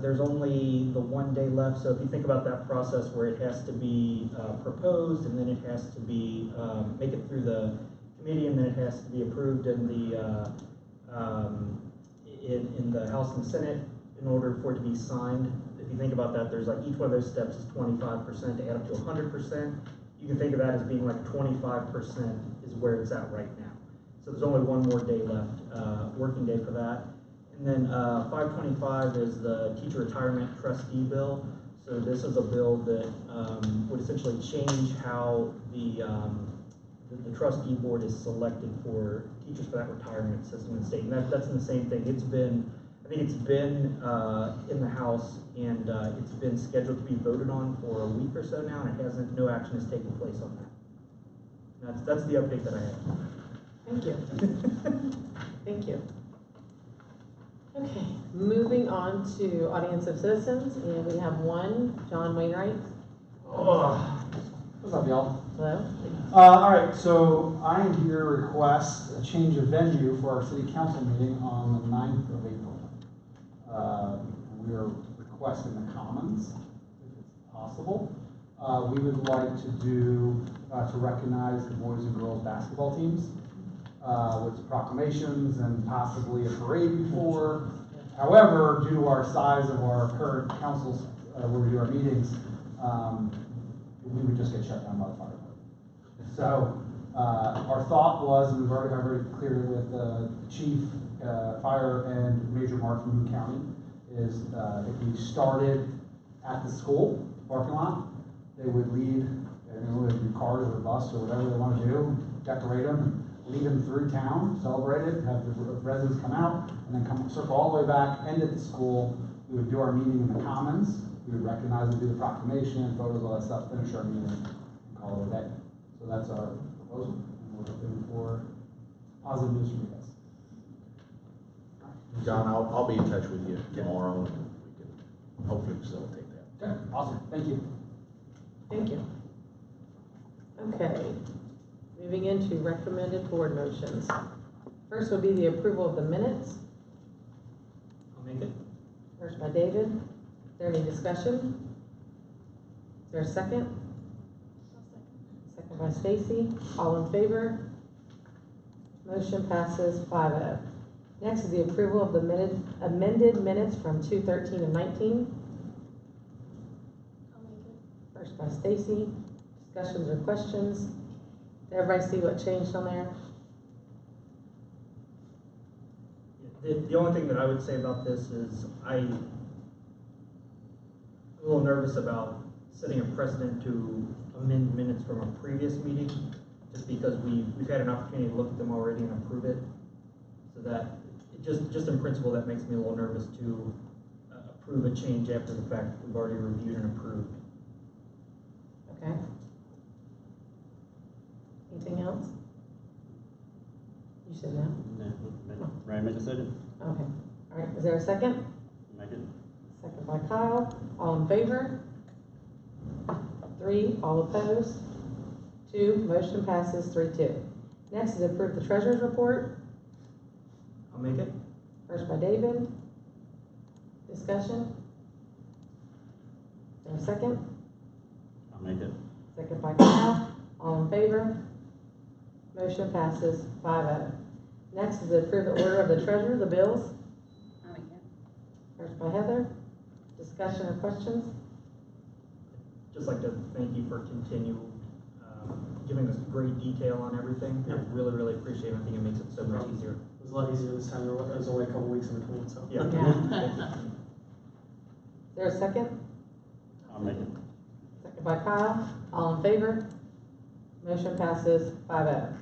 S14: There's only the 1 day left, so if you think about that process where it has to be proposed, and then it has to be, make it through the committee, and then it has to be approved in the, in the House and Senate in order for it to be signed. If you think about that, there's like each one of those steps is 25% to add up to 100%. You can think of that as being like 25% is where it's at right now. So there's only 1 more day left, working day for that. And then 525 is the teacher retirement trustee bill. So this is a bill that would essentially change how the trustee board is selected for teachers for that retirement system in the state. And that's in the same thing. It's been, I think it's been in the House, and it's been scheduled to be voted on for a week or so now, and it hasn't, no action has taken place on that. That's the update that I have.
S1: Thank you. Thank you. Okay, moving on to audience of citizens, and we have one, John Wainwright.
S17: What's up, y'all?
S1: Hello.
S17: All right, so I am here to request a change of venue for our city council meeting on the 9th of April. We are requesting the Commons, if it's possible. We would like to do, to recognize the boys and girls basketball teams with proclamations and possibly a parade before. However, due to our size of our current councils where we do our meetings, we would just get shut down by the fire department. So our thought was, and we've already cleared it with the chief, fire, and Major Mark from Boone County, is if we started at the school parking lot, they would lead, whether it be cars or a bus or whatever they want to do, decorate them, lead them through town, celebrate it, have the residents come out, and then come circle all the way back, end at the school. We would do our meeting in the Commons. We would recognize and do the proclamation, photos, all that stuff, finish our meeting, and call it a day. So that's our proposal, and we're looking for positive news from you guys.
S5: John, I'll be in touch with you tomorrow, and we can hopefully facilitate that.
S17: Okay, awesome, thank you.
S1: Thank you. Okay, moving into recommended board motions. First will be the approval of the minutes.
S14: I'll make it.
S1: First by David. Is there any discussion? Is there a second? Second by Stacy. All in favor? Motion passes 5-0. Next is the approval of the amended minutes from 2/13 and 19.
S10: I'll make it.
S1: First by Stacy. Discussions or questions? Did everybody see what changed on there?
S14: The only thing that I would say about this is I'm a little nervous about setting a precedent to amend minutes from a previous meeting, just because we've had an opportunity to look at them already and approve it. So that, just in principle, that makes me a little nervous to approve a change after the fact that we've already reviewed and approved.
S1: Okay. Anything else? You said no?
S13: No. Ryan, make a second.
S1: Okay. All right, is there a second?
S13: Make it.
S1: Second by Kyle. All in favor? 3, all opposed? 2, motion passes 3-2. Next is approve the treasurer's report.
S14: I'll make it.
S1: First by David. Discussion? Is there a second?
S13: I'll make it.
S1: Second by Kyle. All in favor? Motion passes 5-0. Next is approve the order of the treasurer, the bills.
S16: I'll make it.
S1: First by Heather. Discussion or questions?
S14: Just like to thank you for giving us great detail on everything. I really, really appreciate it. I think it makes it so much easier.
S4: It was a lot easier this time. There was only a couple weeks in between, so.
S14: Yeah.
S1: Is there a second?
S13: I'll make it.
S1: Second by Kyle. All in favor? Motion passes 5-0.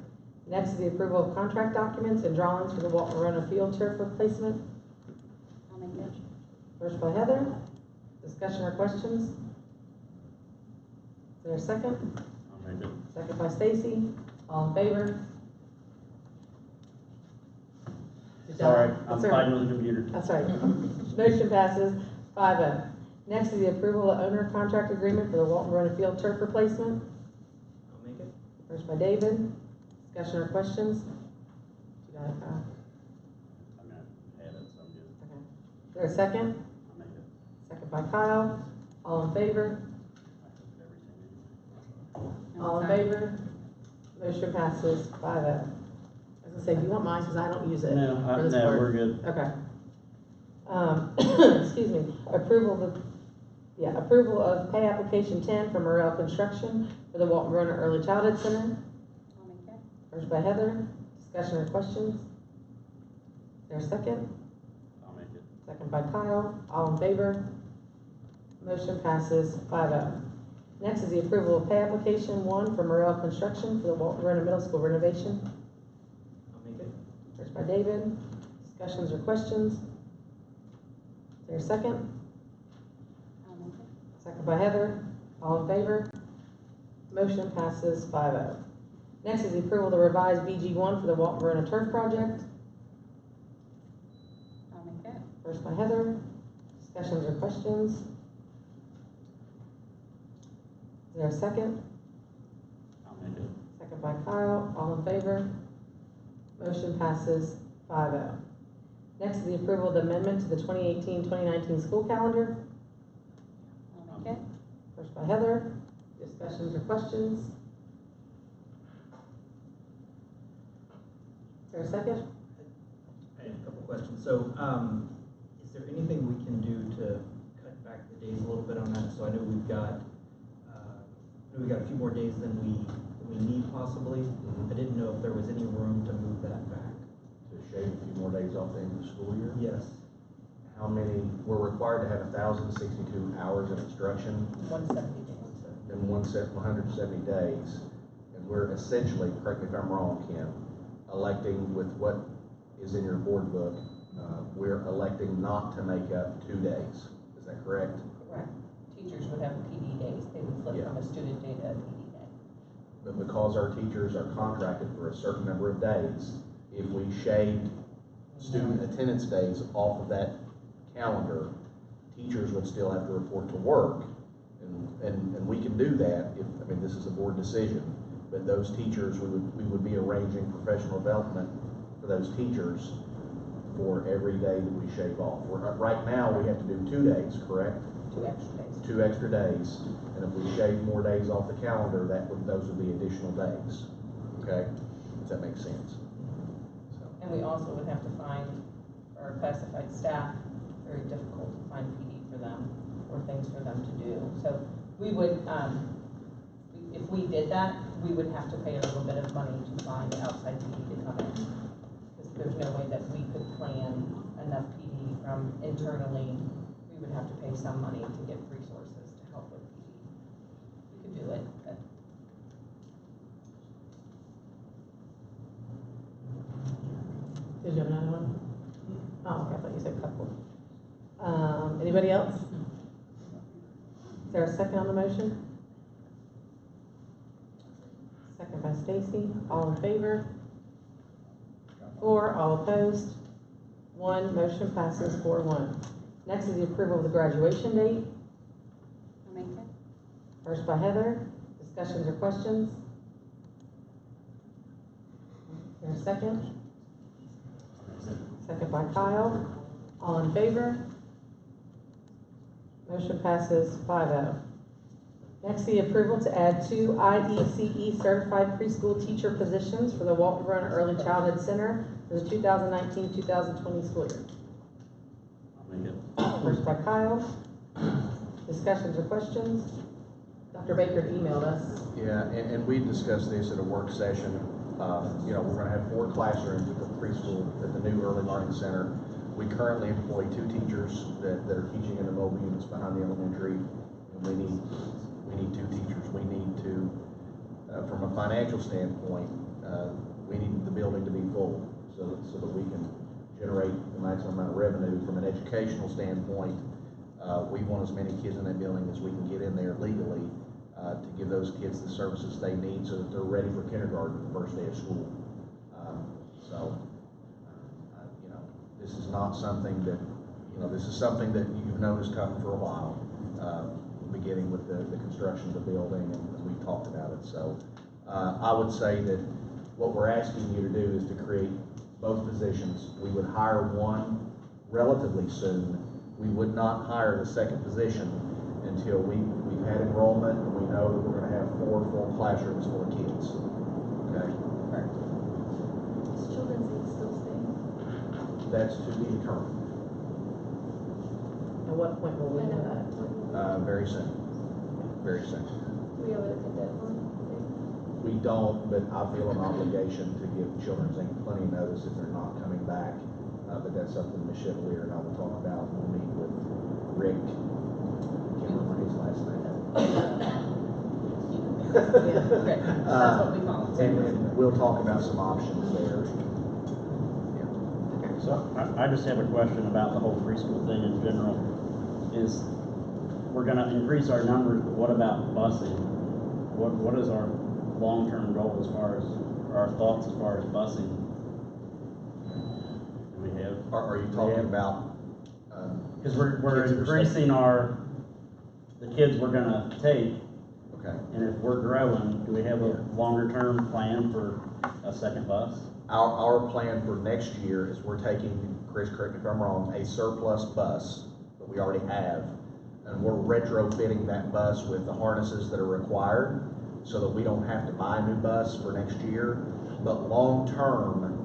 S1: Next is the approval of contract documents and drawings for the Walton Roanoke field turf replacement.
S16: I'll make it.
S1: First by Heather. Discussion or questions? Is there a second?
S13: I'll make it.
S1: Second by Stacy. All in favor?
S13: Sorry, I'm
S1: That's all right.
S13: fighting with the computer.
S1: That's right. Motion passes 5-0. Next is the approval of owner contract agreement for the Walton Road Field turf replacement.
S14: I'll make it.
S1: First by David. Discussion or questions? You got it, Kyle?
S13: I'm gonna have it, so I'm good.
S1: Okay. Is there a second?
S13: I'll make it.
S1: Second by Kyle. All in favor? All in favor? Motion passes 5-0. As I say, do you want mine, because I don't use it
S13: No,
S1: for this
S13: no,
S1: part.
S13: we're good.
S1: Okay. Excuse me, approval of pay application 10 for Morel Construction for the Walton Road Early Childhood Center.
S2: I'll make it.
S1: First by Heather, discussion or questions? Is there a second?
S13: I'll make it.
S1: Second by Kyle, all in favor? Motion passes 5-0. Next is the approval of pay application 1 for Morel Construction for the Walton Road Middle School renovation.
S14: I'll make it.
S1: First by David, discussions or questions? Is there a second?
S2: I'll make it.
S1: Second by Heather, all in favor? Motion passes 5-0. Next is the approval of the revised BG1 for the Walton Road Turf Project.
S2: I'll make it.
S1: First by Heather, discussions or questions? Is there a second?
S13: I'll make it.
S1: Second by Kyle, all in favor? Motion passes 5-0. Next is the approval of the amendment to the 2018-2019 school calendar.
S2: I'll make it.
S1: First by Heather, discussions or questions? Is there a second?
S14: I have a couple questions. So, is there anything we can do to cut back the days a little bit on that? So I know we've got a few more days than we need possibly. I didn't know if there was any room to move that back.
S5: To shave a few more days off the end of the school year?
S14: Yes.
S5: How many, we're required to have 1,062 hours of instruction
S16: 170 days.
S5: in 170 days. And we're essentially, correct me if I'm wrong, Kim, electing with what is in your board book, we're electing not to make up 2 days. Is that correct?
S16: Correct. Teachers would have PD days. They would flip from a student day to a PD day.
S5: But because our teachers are contracted for a certain number of days, if we shaved student attendance days off of that calendar, teachers would still have to report to work. And we can do that if, I mean, this is a board decision, but those teachers, we would be arranging professional development for those teachers for every day that we shave off. Right now, we have to do 2 days, correct?
S16: 2 extra days.
S5: 2 extra days, and if we shave more days off the calendar, those would be additional days. Okay, does that make sense?
S16: And we also would have to find our classified staff, very difficult to find PD for them or things for them to do. So we would, if we did that, we would have to pay a little bit of money to find outside PD to come in. Because there's no way that we could plan enough PD from internally. We would have to pay some money to get resources to help with PD. We could do it, but.
S1: Did you have another one? Oh, okay, I thought you said couple. Anybody else? Is there a second on the motion? Second by Stacy. All in favor? 4, all opposed? 1, motion passes 4-1. Next is the approval of the graduation date.
S2: I'll make it.
S1: First by Heather. Discussions or questions? Is there a second? Second by Kyle. All in favor? Motion passes 5-0. Next, the approval to add 2 IECE certified preschool teacher positions for the Walton Road Early Childhood Center for the 2019-2020 school year.
S13: I'll make it.
S1: First by Kyle. Discussions or questions? Dr. Baker emailed us.
S5: Yeah, and we discussed this at a work session. You know, we're going to have 4 classrooms at the preschool at the new early learning center. We currently employ 2 teachers that are teaching in the mobile units behind the elementary, and we need 2 teachers. We need to, from a financial standpoint, we need the building to be full so that we can generate the maximum amount of revenue. From an educational standpoint, we want as many kids in that building as we can get in there legally. to give those kids the services they need so that they're ready for kindergarten, the first day of school. You know, this is not something that, you know, this is something that you've noticed coming for a while, beginning with the construction of the building, and we've talked about it. So I would say that what we're asking you to do is to create both positions. We would hire one relatively soon. We would not hire the second position until we've had enrollment and we know that we're going to have 4 full classrooms full of kids. Okay?
S10: Does children's aid still stay?
S5: That's to be determined.
S1: At what point will we know that?
S5: Very soon. Very soon.
S10: Do we have a deadline?
S5: We don't, but I feel an obligation to give Children's Inc. plenty of notice if they're not coming back. But that's something Ms. Chevalier and I will talk about when we meet with Rick. Can't remember his last name.
S16: Okay, that's what we call it.
S5: And we'll talk about some options there.
S13: So I just have a question about the whole preschool thing in general. Is we're gonna increase our numbers, but what about busing? What is our long-term goal as far as, or our thoughts as far as busing? Do we have?
S5: Are you talking about?
S13: Because we're increasing the kids we're gonna take.
S5: Okay.
S13: And if we're growing, do we have a longer-term plan for a second bus?
S5: Our plan for next year is we're taking, Chris, correct me if I'm wrong, a surplus bus that we already have, and we're retrofitting that bus with the harnesses that are required so that we don't have to buy a new bus for next year. But long-term,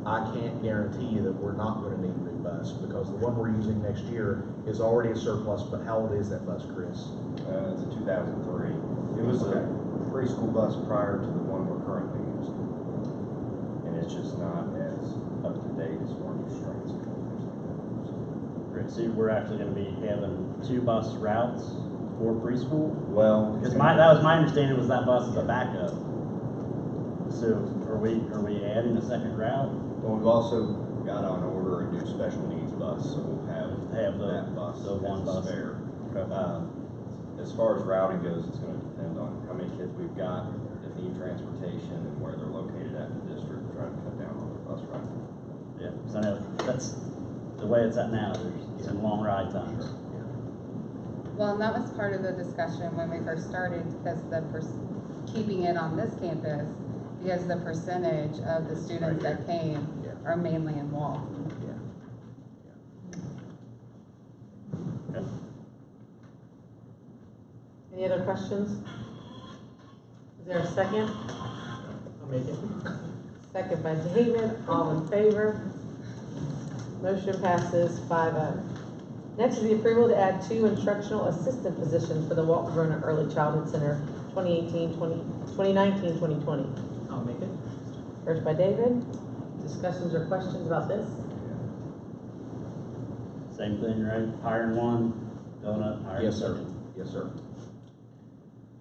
S5: I can't guarantee you that we're not going to need a new bus because the one we're using next year is already a surplus. But how old is that bus, Chris?
S18: It's a 2003. It was a preschool bus prior to the one we're currently using. And it's just not as up to date as far as restraints and things like that.
S13: Great, so we're actually gonna be having 2 bus routes for preschool?
S18: Well,
S13: because that was my understanding, was that bus is a backup. So are we adding a second route?
S18: Well, we've also got on order a new special needs bus, so we'll have that bus,
S13: the one bus
S18: spare.
S13: Okay.
S18: As far as routing goes, it's going to depend on how many kids we've got that need transportation and where they're located at the district, trying to cut down on the bus route.
S13: Yeah, because I know that's the way it's at now. There's some long ride times.
S2: Well, and that was part of the discussion when we first started, because keeping it on this campus, because the percentage of the students that came are mainly in Walton.
S1: Any other questions? Is there a second?
S14: I'll make it.
S1: Second by David, all in favor? Motion passes 5-0. Next is the approval to add 2 instructional assistant positions for the Walton Verona Early Childhood Center 2019-2020.
S14: I'll make it.
S1: First by David. Discussions or questions about this?
S13: Same thing, right? Hiring one, filling up, hiring
S5: Yes, sir.
S13: second.
S5: Yes, sir.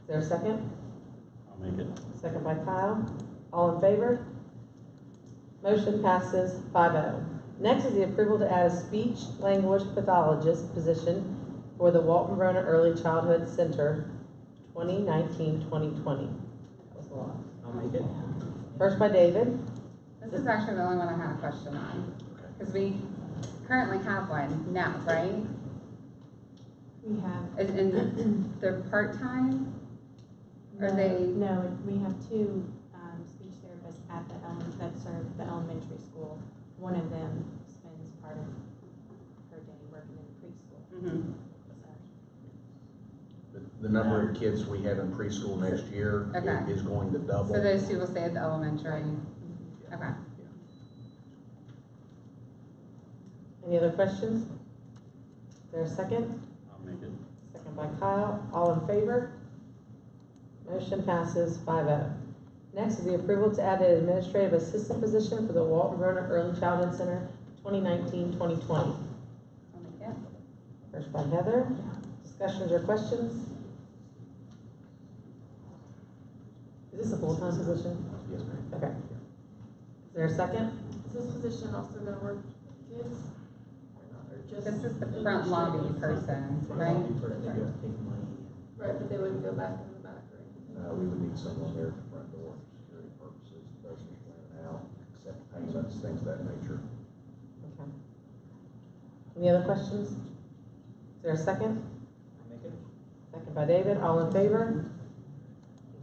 S1: Is there a second?
S13: I'll make it.
S1: Second by Kyle. All in favor? Motion passes 5-0. Next is the approval to add a speech language pathologist position for the Walton Verona Early Childhood Center 2019-2020. That was a lot.
S14: I'll make it.
S1: First by David.
S2: This is actually the only one I had a question on, because we currently have one now, right?
S19: We have.
S2: And they're part-time? Are they?
S19: No, we have 2 speech therapists at that serve the elementary school. One of them spends part of her day working in preschool.
S2: Mm-hmm.
S5: The number of kids we have in preschool next year is going to double.
S2: So those 2 will stay at the elementary? Okay.
S1: Any other questions? Is there a second?
S13: I'll make it.
S1: Second by Kyle. All in favor? Motion passes 5-0. Next is the approval to add an administrative assistant position for the Walton Verona Early Childhood Center 2019-2020. First by Heather. Discussions or questions? Is this a full-time position?
S5: Yes, ma'am.
S1: Okay. Is there a second?
S10: Is this position also gonna work with kids? Or not, or just?
S2: This is the front lobby person, right?
S14: They have to take money.
S10: Right, but they wouldn't go back in the back room.
S5: we would need someone there at the front door for security purposes, does the in and out, accept payments, things of that nature.
S1: Okay. Any other questions? Is there a second?
S14: Make it.
S1: Second by David, all in favor?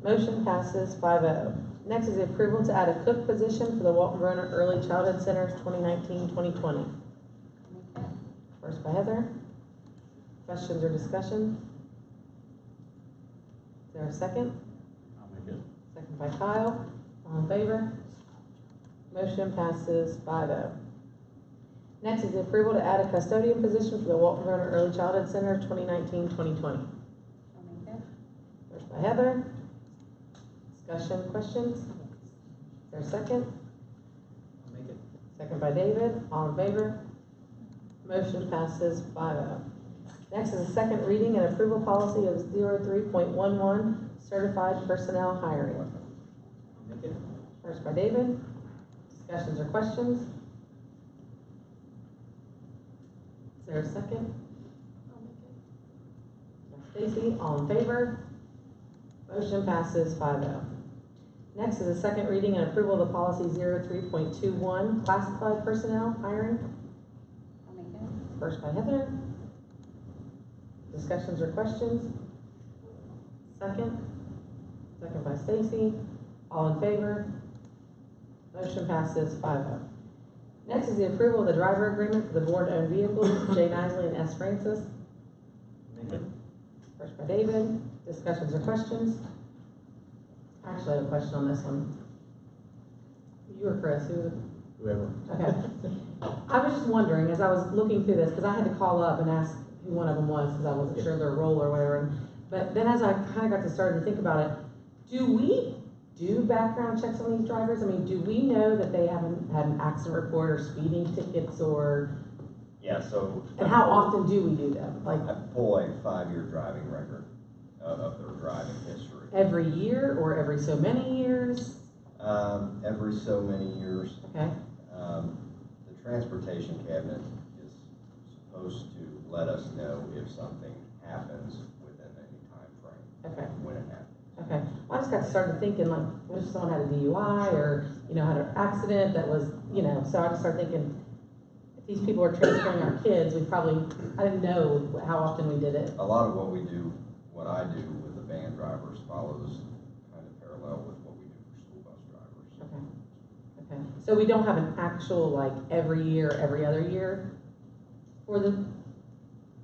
S1: Motion passes 5-0. Next is the approval to add a cook position for the Walton Roner Early Childhood Center's 2019-2020. First by Heather. Questions or discussion? Is there a second?
S13: I'll make it.
S1: Second by Kyle. All in favor? Motion passes 5-0. Next is the approval to add a custodian position for the Walton Roner Early Childhood Center 2019-2020. First by Heather. Discussion, questions? Is there a second?
S14: I'll make it.
S1: Second by David. All in favor? Motion passes 5-0. Next is a second reading and approval policy of 03.11, certified personnel hiring.
S14: I'll make it.
S1: First by David. Discussions or questions? Is there a second? Stacy, all in favor? Motion passes 5-0. Next is a second reading and approval of the policy 03.21, classified personnel hiring.
S2: I'll make it.
S1: First by Heather. Discussions or questions? Second. Second by Stacy. All in favor? Motion passes 5-0. Next is the approval of the driver agreement for the board-owned vehicles, J. Nisley and S. Francis.
S14: Make it.
S1: First by David. Discussions or questions? Actually, I have a question on this one. You or Chris?
S5: Whoever.
S1: Okay. I was just wondering, as I was looking through this, because I had to call up and ask who one of them was, because I wasn't sure their role or whatever. But then as I kind of got to start to think about it, do we do background checks on these drivers? I mean, do we know that they haven't had an accident report or speeding tickets or?
S18: Yeah, so.
S1: And how often do we do them? Like
S18: I pull a 5-year driving record of their driving history.
S1: every year or every so many years?
S18: Every so many years.
S1: Okay.
S18: The transportation cabinet is supposed to let us know if something happens within any time frame.
S1: Okay.
S18: When it happens.
S1: Okay. Well, I just got started thinking, like, what if someone had a DUI or, you know, had an accident that was, you know, so I just started thinking, if these people are transferring our kids, we probably, I didn't know how often we did it.
S18: A lot of what we do, what I do with the van drivers follows kind of parallel with what we do for school bus drivers.
S1: Okay. Okay. So we don't have an actual, like, every year, every other year for the,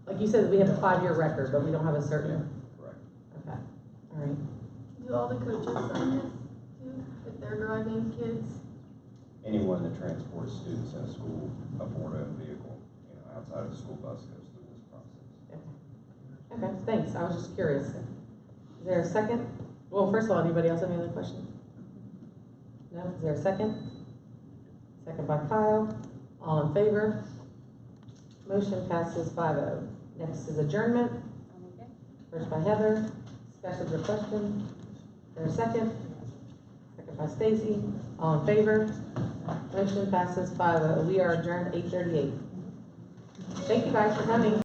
S1: like you said, we have a 5-year record, but we don't have a certain.
S18: Yeah, correct.
S1: Okay. All right.
S10: Do all the coaches sign this too, if they're driving kids?
S18: Anyone that transports students in a school, a board-owned vehicle, you know, outside of the school bus goes through this process.
S1: Okay, thanks. I was just curious. Is there a second? Well, first of all, anybody else have any other questions? No? Is there a second? Second by Kyle. All in favor? Motion passes 5-0. Next is adjournment.
S2: I'll make it.
S1: First by Heather. Discussions or questions? Is there a second? Second by Stacy. All in favor? Motion passes 5-0. We are adjourned 8:38. Thank you guys for coming.